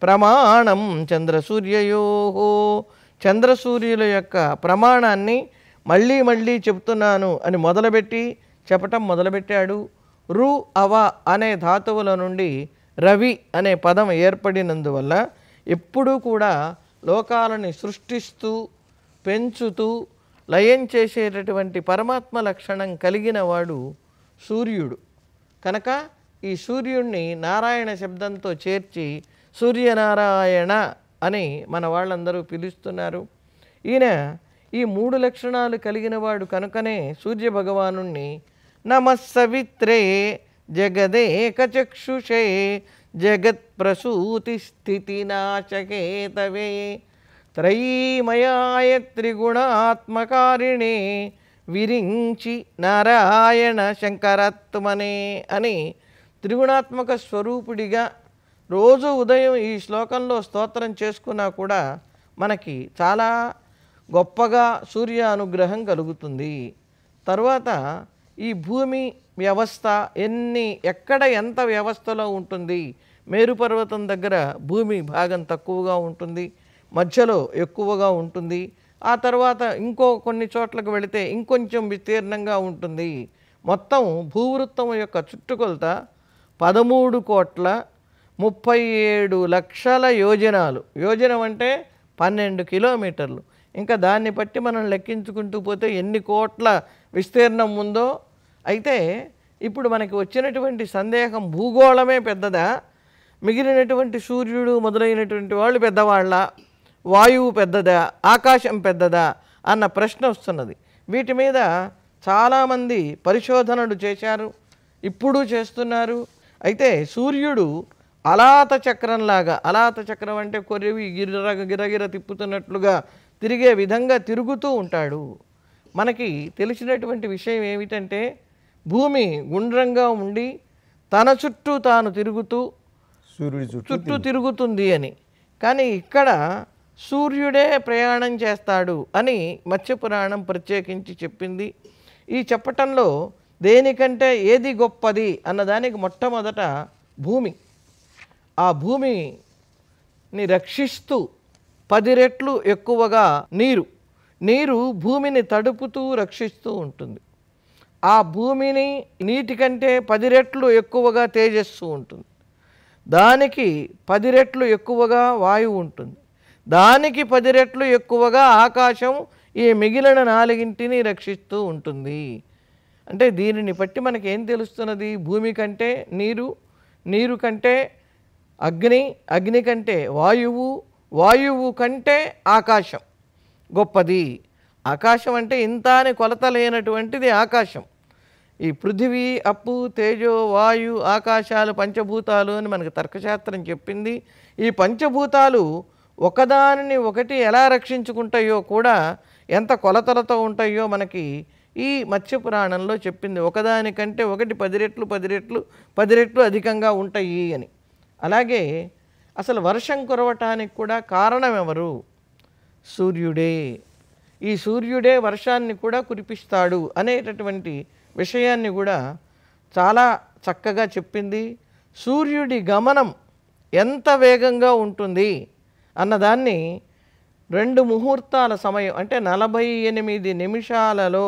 ప్రమాణం చంద్రసూర్యయో. చంద్రసూర్యుల యొక్క ప్రమాణాన్ని మళ్ళీ మళ్ళీ చెప్తున్నాను అని చెప్పటం మొదలుపెట్టాడు. రు అవ అనే ధాతువుల నుండి రవి అనే పదం ఏర్పడినందువల్ల ఎప్పుడూ కూడా లోకాలని సృష్టిస్తూ పెంచుతూ లయం చేసేటటువంటి పరమాత్మ లక్షణం కలిగిన వాడు సూర్యుడు. కనుక ఈ సూర్యుడిని నారాయణ శబ్దంతో చేర్చి సూర్యనారాయణ అని మన వాళ్ళందరూ పిలుస్తున్నారు. ఈయన ఈ 3 లక్షణాలు కలిగిన వాడు కనుకనే సూర్య భగవానుణ్ణి నమస్సవిత్రే జగదేకచక్షుషే జగత్ప్రసూతి స్థితి నాశకేతవే త్రయీమయాయ త్రిగుణాత్మకారిణే విరించి నారాయణ శంకరాత్మనే అని త్రిగుణాత్మక స్వరూపుడిగా రోజు ఉదయం ఈ శ్లోకంలో స్తోత్రం చేసుకున్నా కూడా మనకి చాలా గొప్పగా సూర్య అనుగ్రహం కలుగుతుంది. తర్వాత ఈ భూమి వ్యవస్థ ఎక్కడ ఎంత వ్యవస్థలో ఉంటుంది. మేరుపర్వతం దగ్గర భూమి భాగం తక్కువగా ఉంటుంది, మధ్యలో ఎక్కువగా ఉంటుంది. ఆ తర్వాత కొన్ని చోట్లకు వెళితే ఇంకొంచెం విస్తీర్ణంగా ఉంటుంది. మొత్తం భూవృత్తం యొక్క చుట్టుకొలత 13,37,00,000 యోజనాలు. యోజనం అంటే 12 కిలోమీటర్లు. ఇంకా దాన్ని బట్టి మనం లెక్కించుకుంటూ పోతే ఎన్ని కోట్ల విస్తీర్ణం ఉందో. అయితే ఇప్పుడు మనకి వచ్చినటువంటి సందేహం, భూగోళమే పెద్దదా, మిగిలినటువంటి సూర్యుడు మొదలైనటువంటి వాళ్ళు పెద్దవాళ్ళ, వాయువు పెద్దదా, ఆకాశం పెద్దదా అన్న ప్రశ్న వస్తున్నది. వీటి మీద చాలామంది పరిశోధనలు చేశారు, ఇప్పుడు చేస్తున్నారు. అయితే సూర్యుడు అలాత చక్రంలాగా, అలాత చక్రం అంటే కొరివి గిరగిర తిప్పుతున్నట్లుగా తిరిగే విధంగా తిరుగుతూ ఉంటాడు. మనకి తెలిసినటువంటి విషయం ఏమిటంటే భూమి గుండ్రంగా ఉండి తన చుట్టూ తాను తిరుగుతూ సూర్యుడి చుట్టూ తిరుగుతుంది అని. కానీ ఇక్కడ సూర్యుడే ప్రయాణం చేస్తాడు అని మత్స్యపురాణం ప్రత్యేకించి చెప్పింది. ఈ చెప్పటంలో దేనికంటే ఏది గొప్పది అన్నదానికి మొట్టమొదట భూమి. ఆ భూమిని రక్షిస్తూ 10 రెట్లు ఎక్కువగా నీరు భూమిని తడుపుతూ రక్షిస్తూ ఉంటుంది. ఆ భూమిని నీటి కంటే 10 రెట్లు ఎక్కువగా తేజస్సు ఉంటుంది. దానికి 10 రెట్లు ఎక్కువగా వాయువు ఉంటుంది. దానికి 10 రెట్లు ఎక్కువగా ఆకాశం ఈ మిగిలిన 4ని రక్షిస్తూ ఉంటుంది. అంటే దీనిని బట్టి మనకేం తెలుస్తున్నది? భూమి కంటే నీరు కంటే అగ్ని కంటే వాయువు కంటే ఆకాశం గొప్పది. ఆకాశం అంటే ఇంత అని కొలత లేనటువంటిది ఆకాశం. ఈ పృథివీ, అప్పు, తేజో, వాయు, ఆకాశాలు పంచభూతాలు అని మనకు తర్కశాస్త్రం చెప్పింది. ఈ పంచభూతాలు ఒకదానిని ఒకటి ఎలా రక్షించుకుంటాయో కూడా, ఎంత కొలతలతో ఉంటాయో మనకి ఈ మత్స్యపురాణంలో చెప్పింది. ఒకదానికంటే ఒకటి 10 రెట్లు అధికంగా ఉంటాయి అని. అలాగే అసలు వర్షం కురవటానికి కూడా కారణం ఎవరు? సూర్యుడే. ఈ సూర్యుడే వర్షాన్ని కూడా కురిపిస్తాడు అనేటటువంటి విషయాన్ని కూడా చాలా చక్కగా చెప్పింది. సూర్యుడి గమనం ఎంత వేగంగా ఉంటుంది అన్నదాన్ని 2 ముహూర్తాల సమయం అంటే 48 నిమిషాలలో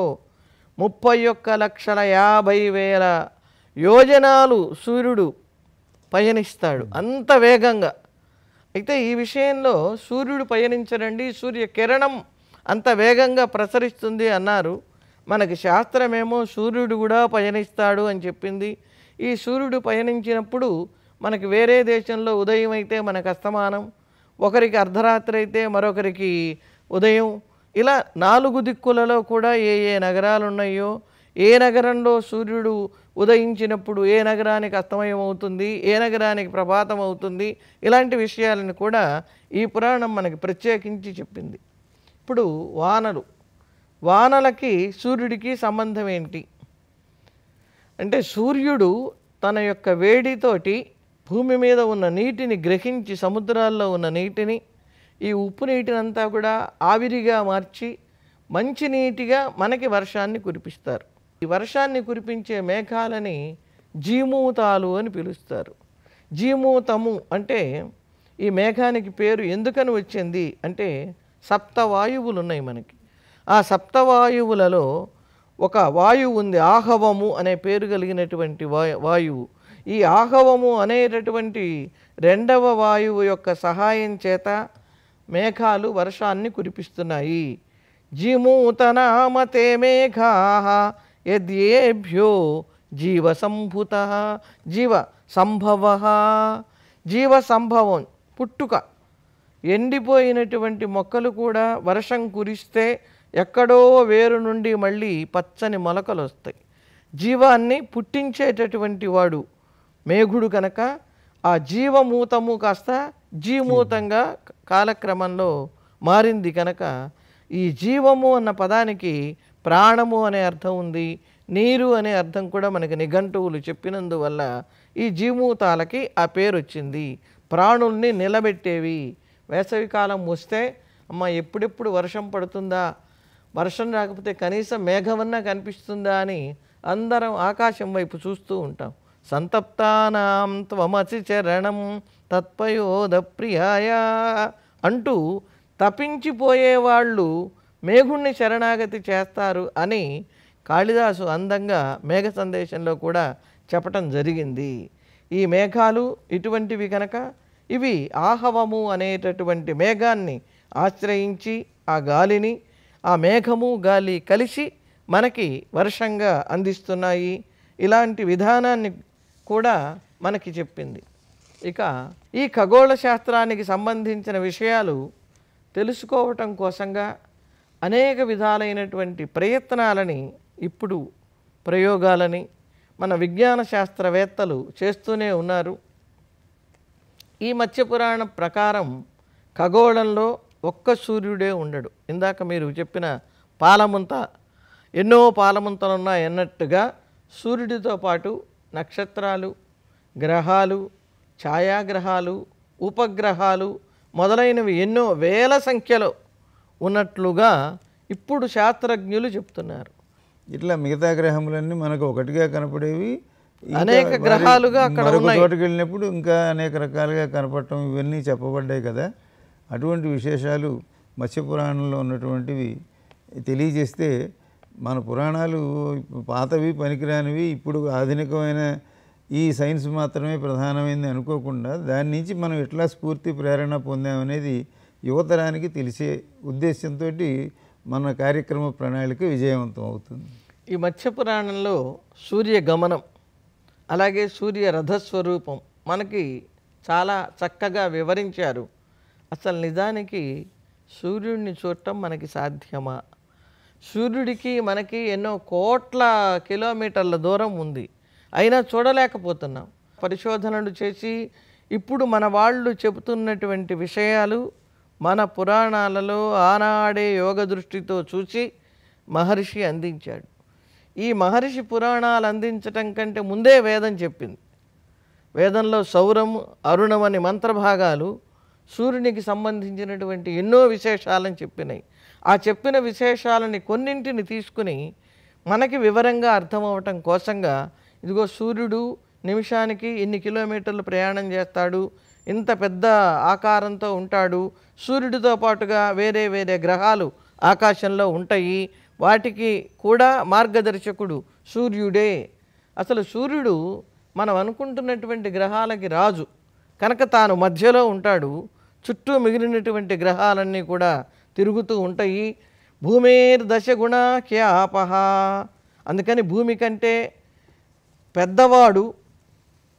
31,50,000 యోజనాలు సూర్యుడు పయనిస్తాడు, అంత వేగంగా. అయితే ఈ విషయంలో సూర్యుడు పయనించడండి, సూర్యకిరణం అంత వేగంగా ప్రసరిస్తుంది అన్నారు. మనకి శాస్త్రమేమో సూర్యుడు కూడా పయనిస్తాడు అని చెప్పింది. ఈ సూర్యుడు పయనించినప్పుడు మనకి వేరే దేశంలో ఉదయం అయితే మనకు అస్తమానం, ఒకరికి అర్ధరాత్రి అయితే మరొకరికి ఉదయం, ఇలా 4 దిక్కులలో కూడా ఏ నగరాలు ఉన్నాయో, ఏ నగరంలో సూర్యుడు ఉదయించినప్పుడు ఏ నగరానికి అస్తమయం అవుతుంది, ఏ నగరానికి ప్రభాతం అవుతుంది, ఇలాంటి విషయాలను కూడా ఈ పురాణం మనకి ప్రత్యేకించి చెప్పింది. ఇప్పుడు వానలకి సూర్యుడికి సంబంధం ఏంటి? అంటే సూర్యుడు తన యొక్క వేడితోటి భూమి మీద ఉన్న నీటిని గ్రహించి సముద్రాల్లో ఉన్న నీటిని, ఈ ఉప్పు నీటినంతా కూడా ఆవిరిగా మార్చి మంచి నీటిగా మనకి వర్షాన్ని కురిపిస్తారు. ఈ వర్షాన్ని కురిపించే మేఘాలని జీమూతాలు అని పిలుస్తారు. జీమూతము అంటే ఈ మేఘానికి పేరు ఎందుకని వచ్చింది అంటే, సప్తవాయువులు ఉన్నాయి మనకి. ఆ సప్తవాయువులలో ఒక వాయువు ఉంది, ఆహవము అనే పేరు కలిగినటువంటి వాయువు. ఈ ఆహవము అనేటటువంటి రెండవ వాయువు యొక్క సహాయం చేత మేఘాలు వర్షాన్ని కురిపిస్తున్నాయి. జీమూతనామతే మేఘా యద్యేభ్యో జీవ సంభూత, జీవ సంభవ, జీవ సంభవం పుట్టుక. ఎండిపోయినటువంటి మొక్కలు కూడా వర్షం కురిస్తే ఎక్కడో వేరు నుండి మళ్ళీ పచ్చని మొలకలు వస్తాయి. జీవాన్ని పుట్టించేటటువంటి వాడు మేఘుడు కనుక ఆ జీవమూతము కాస్త జీమూతంగా కాలక్రమంలో మారింది కనుక ఈ జీవము అన్న పదానికి ప్రాణము అనే అర్థం ఉంది, నీరు అనే అర్థం కూడా మనకి నిఘంటువులు చెప్పినందువల్ల ఈ జీమూతాలకి ఆ పేరు వచ్చింది. ప్రాణుల్ని నిలబెట్టేవి. వేసవికాలం వస్తే అమ్మ ఎప్పుడెప్పుడు వర్షం పడుతుందా, వర్షం రాకపోతే కనీసం మేఘమన్నా కనిపిస్తుందా అని అందరం ఆకాశం వైపు చూస్తూ ఉంటాం. సంతప్తానాం త్వమసి చరణం తత్పయోద ప్రియాయ అంటూ తపించిపోయేవాళ్ళు మేఘుణ్ణి శరణాగతి చేస్తారు అని కాళిదాసు అందంగా మేఘ సందేశంలో కూడా చెప్పటం జరిగింది. ఈ మేఘాలు ఇటువంటివి కనుక ఇవి ఆహవము అనేటటువంటి మేఘాన్ని ఆశ్రయించి ఆ గాలిని, ఆ మేఘము గాలి కలిసి మనకి వర్షంగా అందిస్తున్నాయి. ఇలాంటి విధానాన్ని కూడా మనకి చెప్పింది. ఇక ఈ ఖగోళ శాస్త్రానికి సంబంధించిన విషయాలు తెలుసుకోవటం కోసంగా అనేక విధాలైనటువంటి ప్రయత్నాలని, ఇప్పుడు ప్రయోగాలని మన విజ్ఞాన శాస్త్రవేత్తలు చేస్తూనే ఉన్నారు. ఈ మత్స్యపురాణ ప్రకారం ఖగోళంలో ఒక్క సూర్యుడే ఉండడు. ఇందాక మీరు చెప్పిన పాలముంత, ఎన్నో పాలముంతలున్నాయి అన్నట్టుగా సూర్యుడితో పాటు నక్షత్రాలు, గ్రహాలు, ఛాయాగ్రహాలు, ఉపగ్రహాలు మొదలైనవి ఎన్నో వేల సంఖ్యలో ఉన్నట్లుగా ఇప్పుడు శాస్త్రజ్ఞులు చెప్తున్నారు. ఇట్లా మిగతా గ్రహములన్నీ మనకు ఒకటిగా కనపడేవి, అనేక గ్రహాలుగా అక్కడ ఉన్నాయి. చోటుకి వెళ్ళినప్పుడు ఇంకా అనేక రకాలుగా కనపడటం ఇవన్నీ చెప్పబడ్డాయి కదా. అటువంటి విశేషాలు మత్స్యపురాణంలో ఉన్నటువంటివి తెలియజేస్తే మన పురాణాలు పాతవి పనికిరానివి, ఇప్పుడు ఆధునికమైన ఈ సైన్స్ మాత్రమే ప్రధానమైంది అనుకోకుండా దాని నుంచి మనం ఎట్లా స్ఫూర్తి ప్రేరణ పొందామనేది యువతరానికి తెలిసే ఉద్దేశంతో మన కార్యక్రమ ప్రణాళిక విజయవంతం అవుతుంది. ఈ మత్స్యపురాణంలో సూర్య గమనం, అలాగే సూర్య రథస్వరూపం మనకి చాలా చక్కగా వివరించారు. అసలు నిజానికి సూర్యుడిని చూడటం మనకి సాధ్యమా? సూర్యుడికి మనకి ఎన్నో కోట్ల కిలోమీటర్ల దూరం ఉంది, అయినా చూడలేకపోతున్నాం. పరిశోధనలు చేసి ఇప్పుడు మన వాళ్ళు చెబుతున్నటువంటి విషయాలు మన పురాణాలలో ఆనాడే యోగ దృష్టితో చూసి మహర్షి అందించాడు. ఈ మహర్షి పురాణాలు అందించటం కంటే ముందే వేదం చెప్పింది. వేదంలో సౌరం, అరుణం అనే మంత్రభాగాలు సూర్యునికి సంబంధించినటువంటి ఎన్నో విశేషాలను చెప్పినాయి. ఆ చెప్పిన విశేషాలని కొన్నింటిని తీసుకుని మనకి వివరంగా అర్థమవటం కోసంగా ఇదిగో సూర్యుడు నిమిషానికి ఇన్ని కిలోమీటర్లు ప్రయాణం చేస్తాడు, ఇంత పెద్ద ఆకారంతో ఉంటాడు, సూర్యుడితో పాటుగా వేరే వేరే గ్రహాలు ఆకాశంలో ఉంటాయి, వాటికి కూడా మార్గదర్శకుడు సూర్యుడే. అసలు సూర్యుడు మనం అనుకుంటున్నటువంటి గ్రహాలకి రాజు కనుక తాను మధ్యలో ఉంటాడు, చుట్టూ మిగిలినటువంటి గ్రహాలన్నీ కూడా తిరుగుతూ ఉంటాయి. భూమేర్ దశగుణ క్యాపహ, అందుకని భూమి కంటే పెద్దవాడు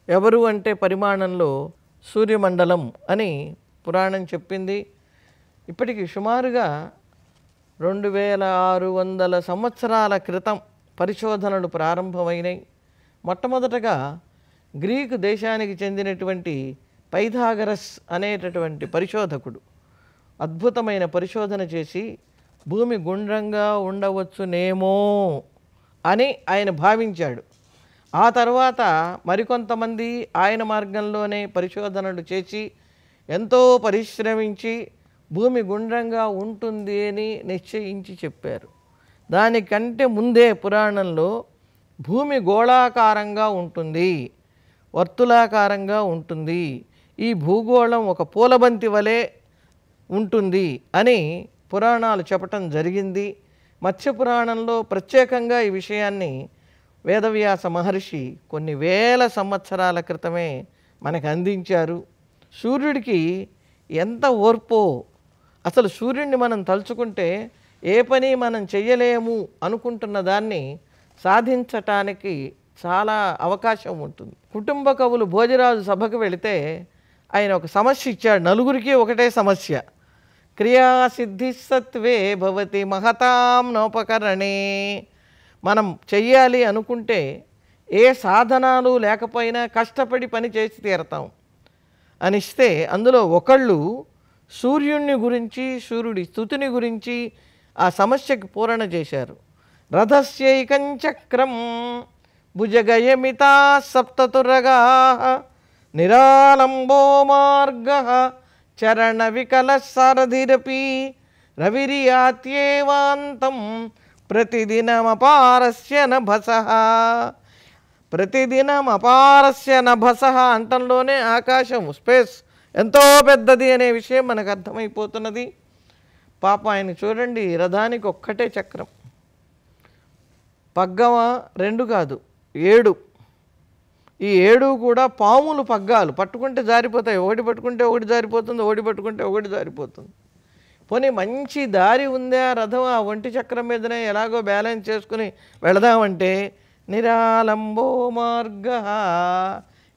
ఎవరు అంటే పరిమాణంలో సూర్యమండలం అని పురాణం చెప్పింది. ఇప్పటికి సుమారుగా 2600 సంవత్సరాల క్రితం పరిశోధనలు ప్రారంభమైనాయి. మొట్టమొదటగా గ్రీకు దేశానికి చెందినటువంటి పైథాగరస్ అనేటటువంటి పరిశోధకుడు అద్భుతమైన పరిశోధన చేసి భూమి గుండ్రంగా ఉండవచ్చునేమో అని ఆయన భావించాడు. ఆ తర్వాత మరికొంతమంది ఆయన మార్గంలోనే పరిశోధనలు చేసి ఎంతో పరిశ్రమించి భూమి గుండ్రంగా ఉంటుంది అని నిశ్చయించి చెప్పారు. దానికంటే ముందే పురాణంలో భూమి గోళాకారంగా ఉంటుంది, వర్తులాకారంగా ఉంటుంది, ఈ భూగోళం ఒక పూలబంతి వలె ఉంటుంది అని పురాణాలు చెప్పటం జరిగింది. మత్స్య పురాణంలో ప్రత్యేకంగా ఈ విషయాన్ని వేదవ్యాస మహర్షి కొన్ని వేల సంవత్సరాల క్రితమే మనకు అందించారు. సూర్యుడికి ఎంత ఓర్పో, అసలు సూర్యుడిని మనం తలుచుకుంటే ఏ పని మనం చెయ్యలేము అనుకుంటున్న దాన్ని సాధించటానికి చాలా అవకాశం ఉంటుంది. కుటుంబ కవులు భోజరాజు సభకు వెళితే ఆయన ఒక సమస్య ఇచ్చాడు, నలుగురికి ఒకటే సమస్య. క్రియాసిద్ధి సత్వే భవతి మహతాం నోపకరణే. మనం చెయ్యాలి అనుకుంటే ఏ సాధనాలు లేకపోయినా కష్టపడి పని చేసి తీరతాం అనిస్తే అందులో ఒకళ్ళు సూర్యుడిని గురించి, సూర్యుడి స్థుతిని గురించి ఆ సమస్యకు పూరణ చేశారు. రథస్యైకం చక్రం భుజగయమితా సప్తతురగా నిరాలంబో మార్గ చరణ వికల సారథిరపి రవిరియాత్యేవాంతం ప్రతిదినమపారస్య నభసః. ప్రతిదినం అపారస్య నభసః అంటంలోనే ఆకాశం, స్పేస్ ఎంతో పెద్దది అనే విషయం మనకు అర్థమైపోతున్నది. పాప ఆయన చూడండి, రథానికి ఒక్కటే చక్రం, పగ్గమ 2 కాదు 7. ఈ 7 కూడా పాములు పగ్గాలు, పట్టుకుంటే జారిపోతాయి. ఒకటి పట్టుకుంటే ఒకటి జారిపోతుంది, ఒకటి పట్టుకుంటే ఒకటి జారిపోతుంది. పోనీ మంచి దారి ఉందే ఆ రథం ఆ ఒంటి చక్రం మీదనే ఎలాగో బ్యాలెన్స్ చేసుకుని వెళదామంటే నిరాలంబో మార్గ,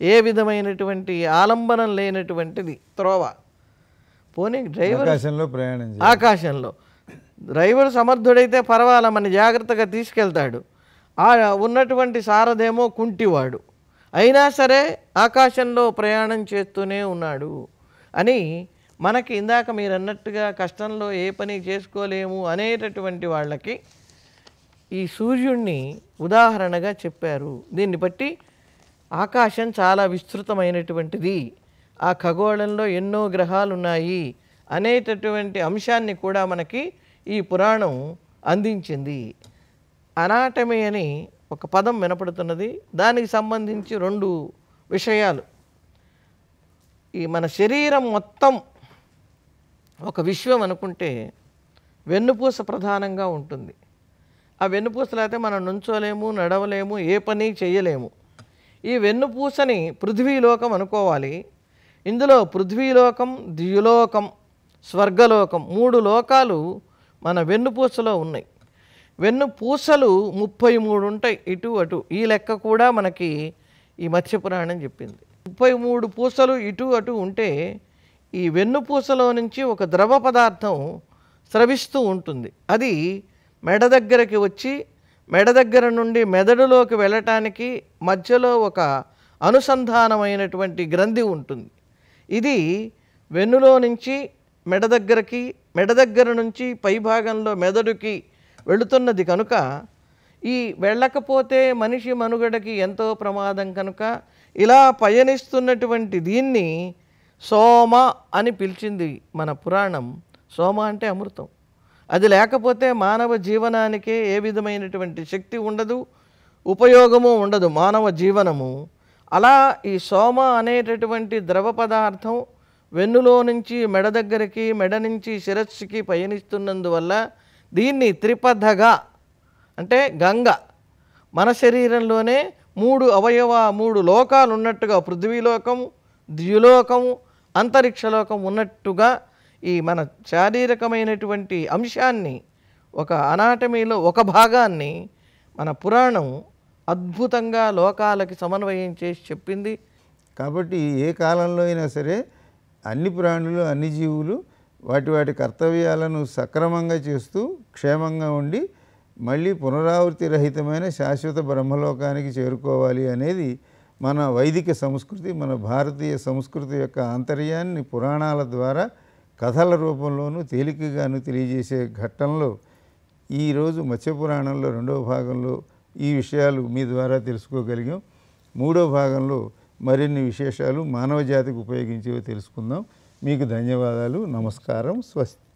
ఏ విధమైనటువంటి ఆలంబనం లేనటువంటిది త్రోవ. పోనీ డ్రైవర్ ఆకాశంలో డ్రైవర్ సమర్థుడైతే పర్వాలా, మన జాగ్రత్తగా తీసుకెళ్తాడు. ఆ ఉన్నటువంటి సారథేమో కుంటివాడు, అయినా సరే ఆకాశంలో ప్రయాణం చేస్తూనే ఉన్నాడు అని మనకి ఇందాక మీరు అన్నట్టుగా కష్టంలో ఏ పని చేసుకోలేము అనేటటువంటి వాళ్ళకి ఈ సూర్యుడిని ఉదాహరణగా చెప్పారు. దీన్ని బట్టి ఆకాశం చాలా విస్తృతమైనటువంటిది, ఆ ఖగోళంలో ఎన్నో గ్రహాలు ఉన్నాయి అనేటటువంటి అంశాన్ని కూడా మనకి ఈ పురాణం అందించింది. అనాటమీ అని ఒక పదం వినపడుతున్నది, దానికి సంబంధించి 2 విషయాలు. ఈ మన శరీరం మొత్తం ఒక విశ్వం అనుకుంటే వెన్నుపూస ప్రధానంగా ఉంటుంది. ఆ వెన్నుపూసలు అయితే మనం నుంచోలేము, నడవలేము, ఏ పని చేయలేము. ఈ వెన్నుపూసని పృథ్వీలోకం అనుకోవాలి. ఇందులో పృథ్వీలోకం, ద్యులోకం, స్వర్గలోకం 3 లోకాలు మన వెన్నుపూసలో ఉన్నాయి. వెన్నుపూసలు 33 ఉంటాయి ఇటు అటు. ఈ లెక్క కూడా మనకి ఈ మత్స్యపురాణం చెప్పింది. 33 పూసలు ఇటు అటు ఉంటే ఈ వెన్నుపూసలో నుంచి ఒక ద్రవ పదార్థం స్రవిస్తూ ఉంటుంది. అది మెడ దగ్గరికి వచ్చి మెడ దగ్గర నుండి మెదడులోకి వెళ్ళటానికి మధ్యలో ఒక అనుసంధానమైనటువంటి గ్రంథి ఉంటుంది. ఇది వెన్నులో నుంచి మెడ దగ్గరికి, మెడ దగ్గర నుంచి పైభాగంలో మెదడుకి వెళుతున్నది కనుక ఈ వెళ్ళకపోతే మనిషి మనుగడకి ఎంతో ప్రమాదం కనుక ఇలా పయనిస్తున్నటువంటి దీన్ని సోమ అని పిలిచింది మన పురాణం. సోమ అంటే అమృతం. అది లేకపోతే మానవ జీవనానికే ఏ విధమైనటువంటి శక్తి ఉండదు, ఉపయోగము ఉండదు మానవ జీవనము. అలా ఈ సోమ అనేటటువంటి ద్రవ పదార్థం వెన్నులో నుంచి మెడ దగ్గరికి, మెడ నుంచి శిరస్సుకి పయనిస్తున్నందువల్ల దీన్ని త్రిపథగా అంటే గంగ, మన శరీరంలోనే 3 అవయవ 3 లోకాలు ఉన్నట్టుగా పృథ్వీలోకము, ద్యులోకము, అంతరిక్షలోకం ఉన్నట్టుగా ఈ మన శారీరకమైనటువంటి అంశాన్ని ఒక అనాటమీలో ఒక భాగాన్ని మన పురాణం అద్భుతంగా లోకాలకి సమన్వయం చేసి చెప్పింది. కాబట్టి ఏ కాలంలో అయినా సరే అన్ని ప్రాణులు, అన్ని జీవులు వాటి వాటి కర్తవ్యాలను సక్రమంగా చేస్తూ క్షేమంగా ఉండి మళ్ళీ పునరావృతి రహితమైన శాశ్వత బ్రహ్మలోకానికి చేరుకోవాలి అనేది మన వైదిక సంస్కృతి, మన భారతీయ సంస్కృతి యొక్క ఆంతర్యాన్ని పురాణాల ద్వారా కథల రూపంలోనూ తేలికగాను తెలియజేసే ఘట్టంలో ఈరోజు మత్స్యపురాణంలో 2వ భాగంలో ఈ విషయాలు మీ ద్వారా తెలుసుకోగలిగాం. మూడో భాగంలో మరిన్ని విశేషాలు మానవ జాతికి ఉపయోగించేవి తెలుసుకుందాం. మీకు ధన్యవాదాలు. నమస్కారం. స్వస్తి.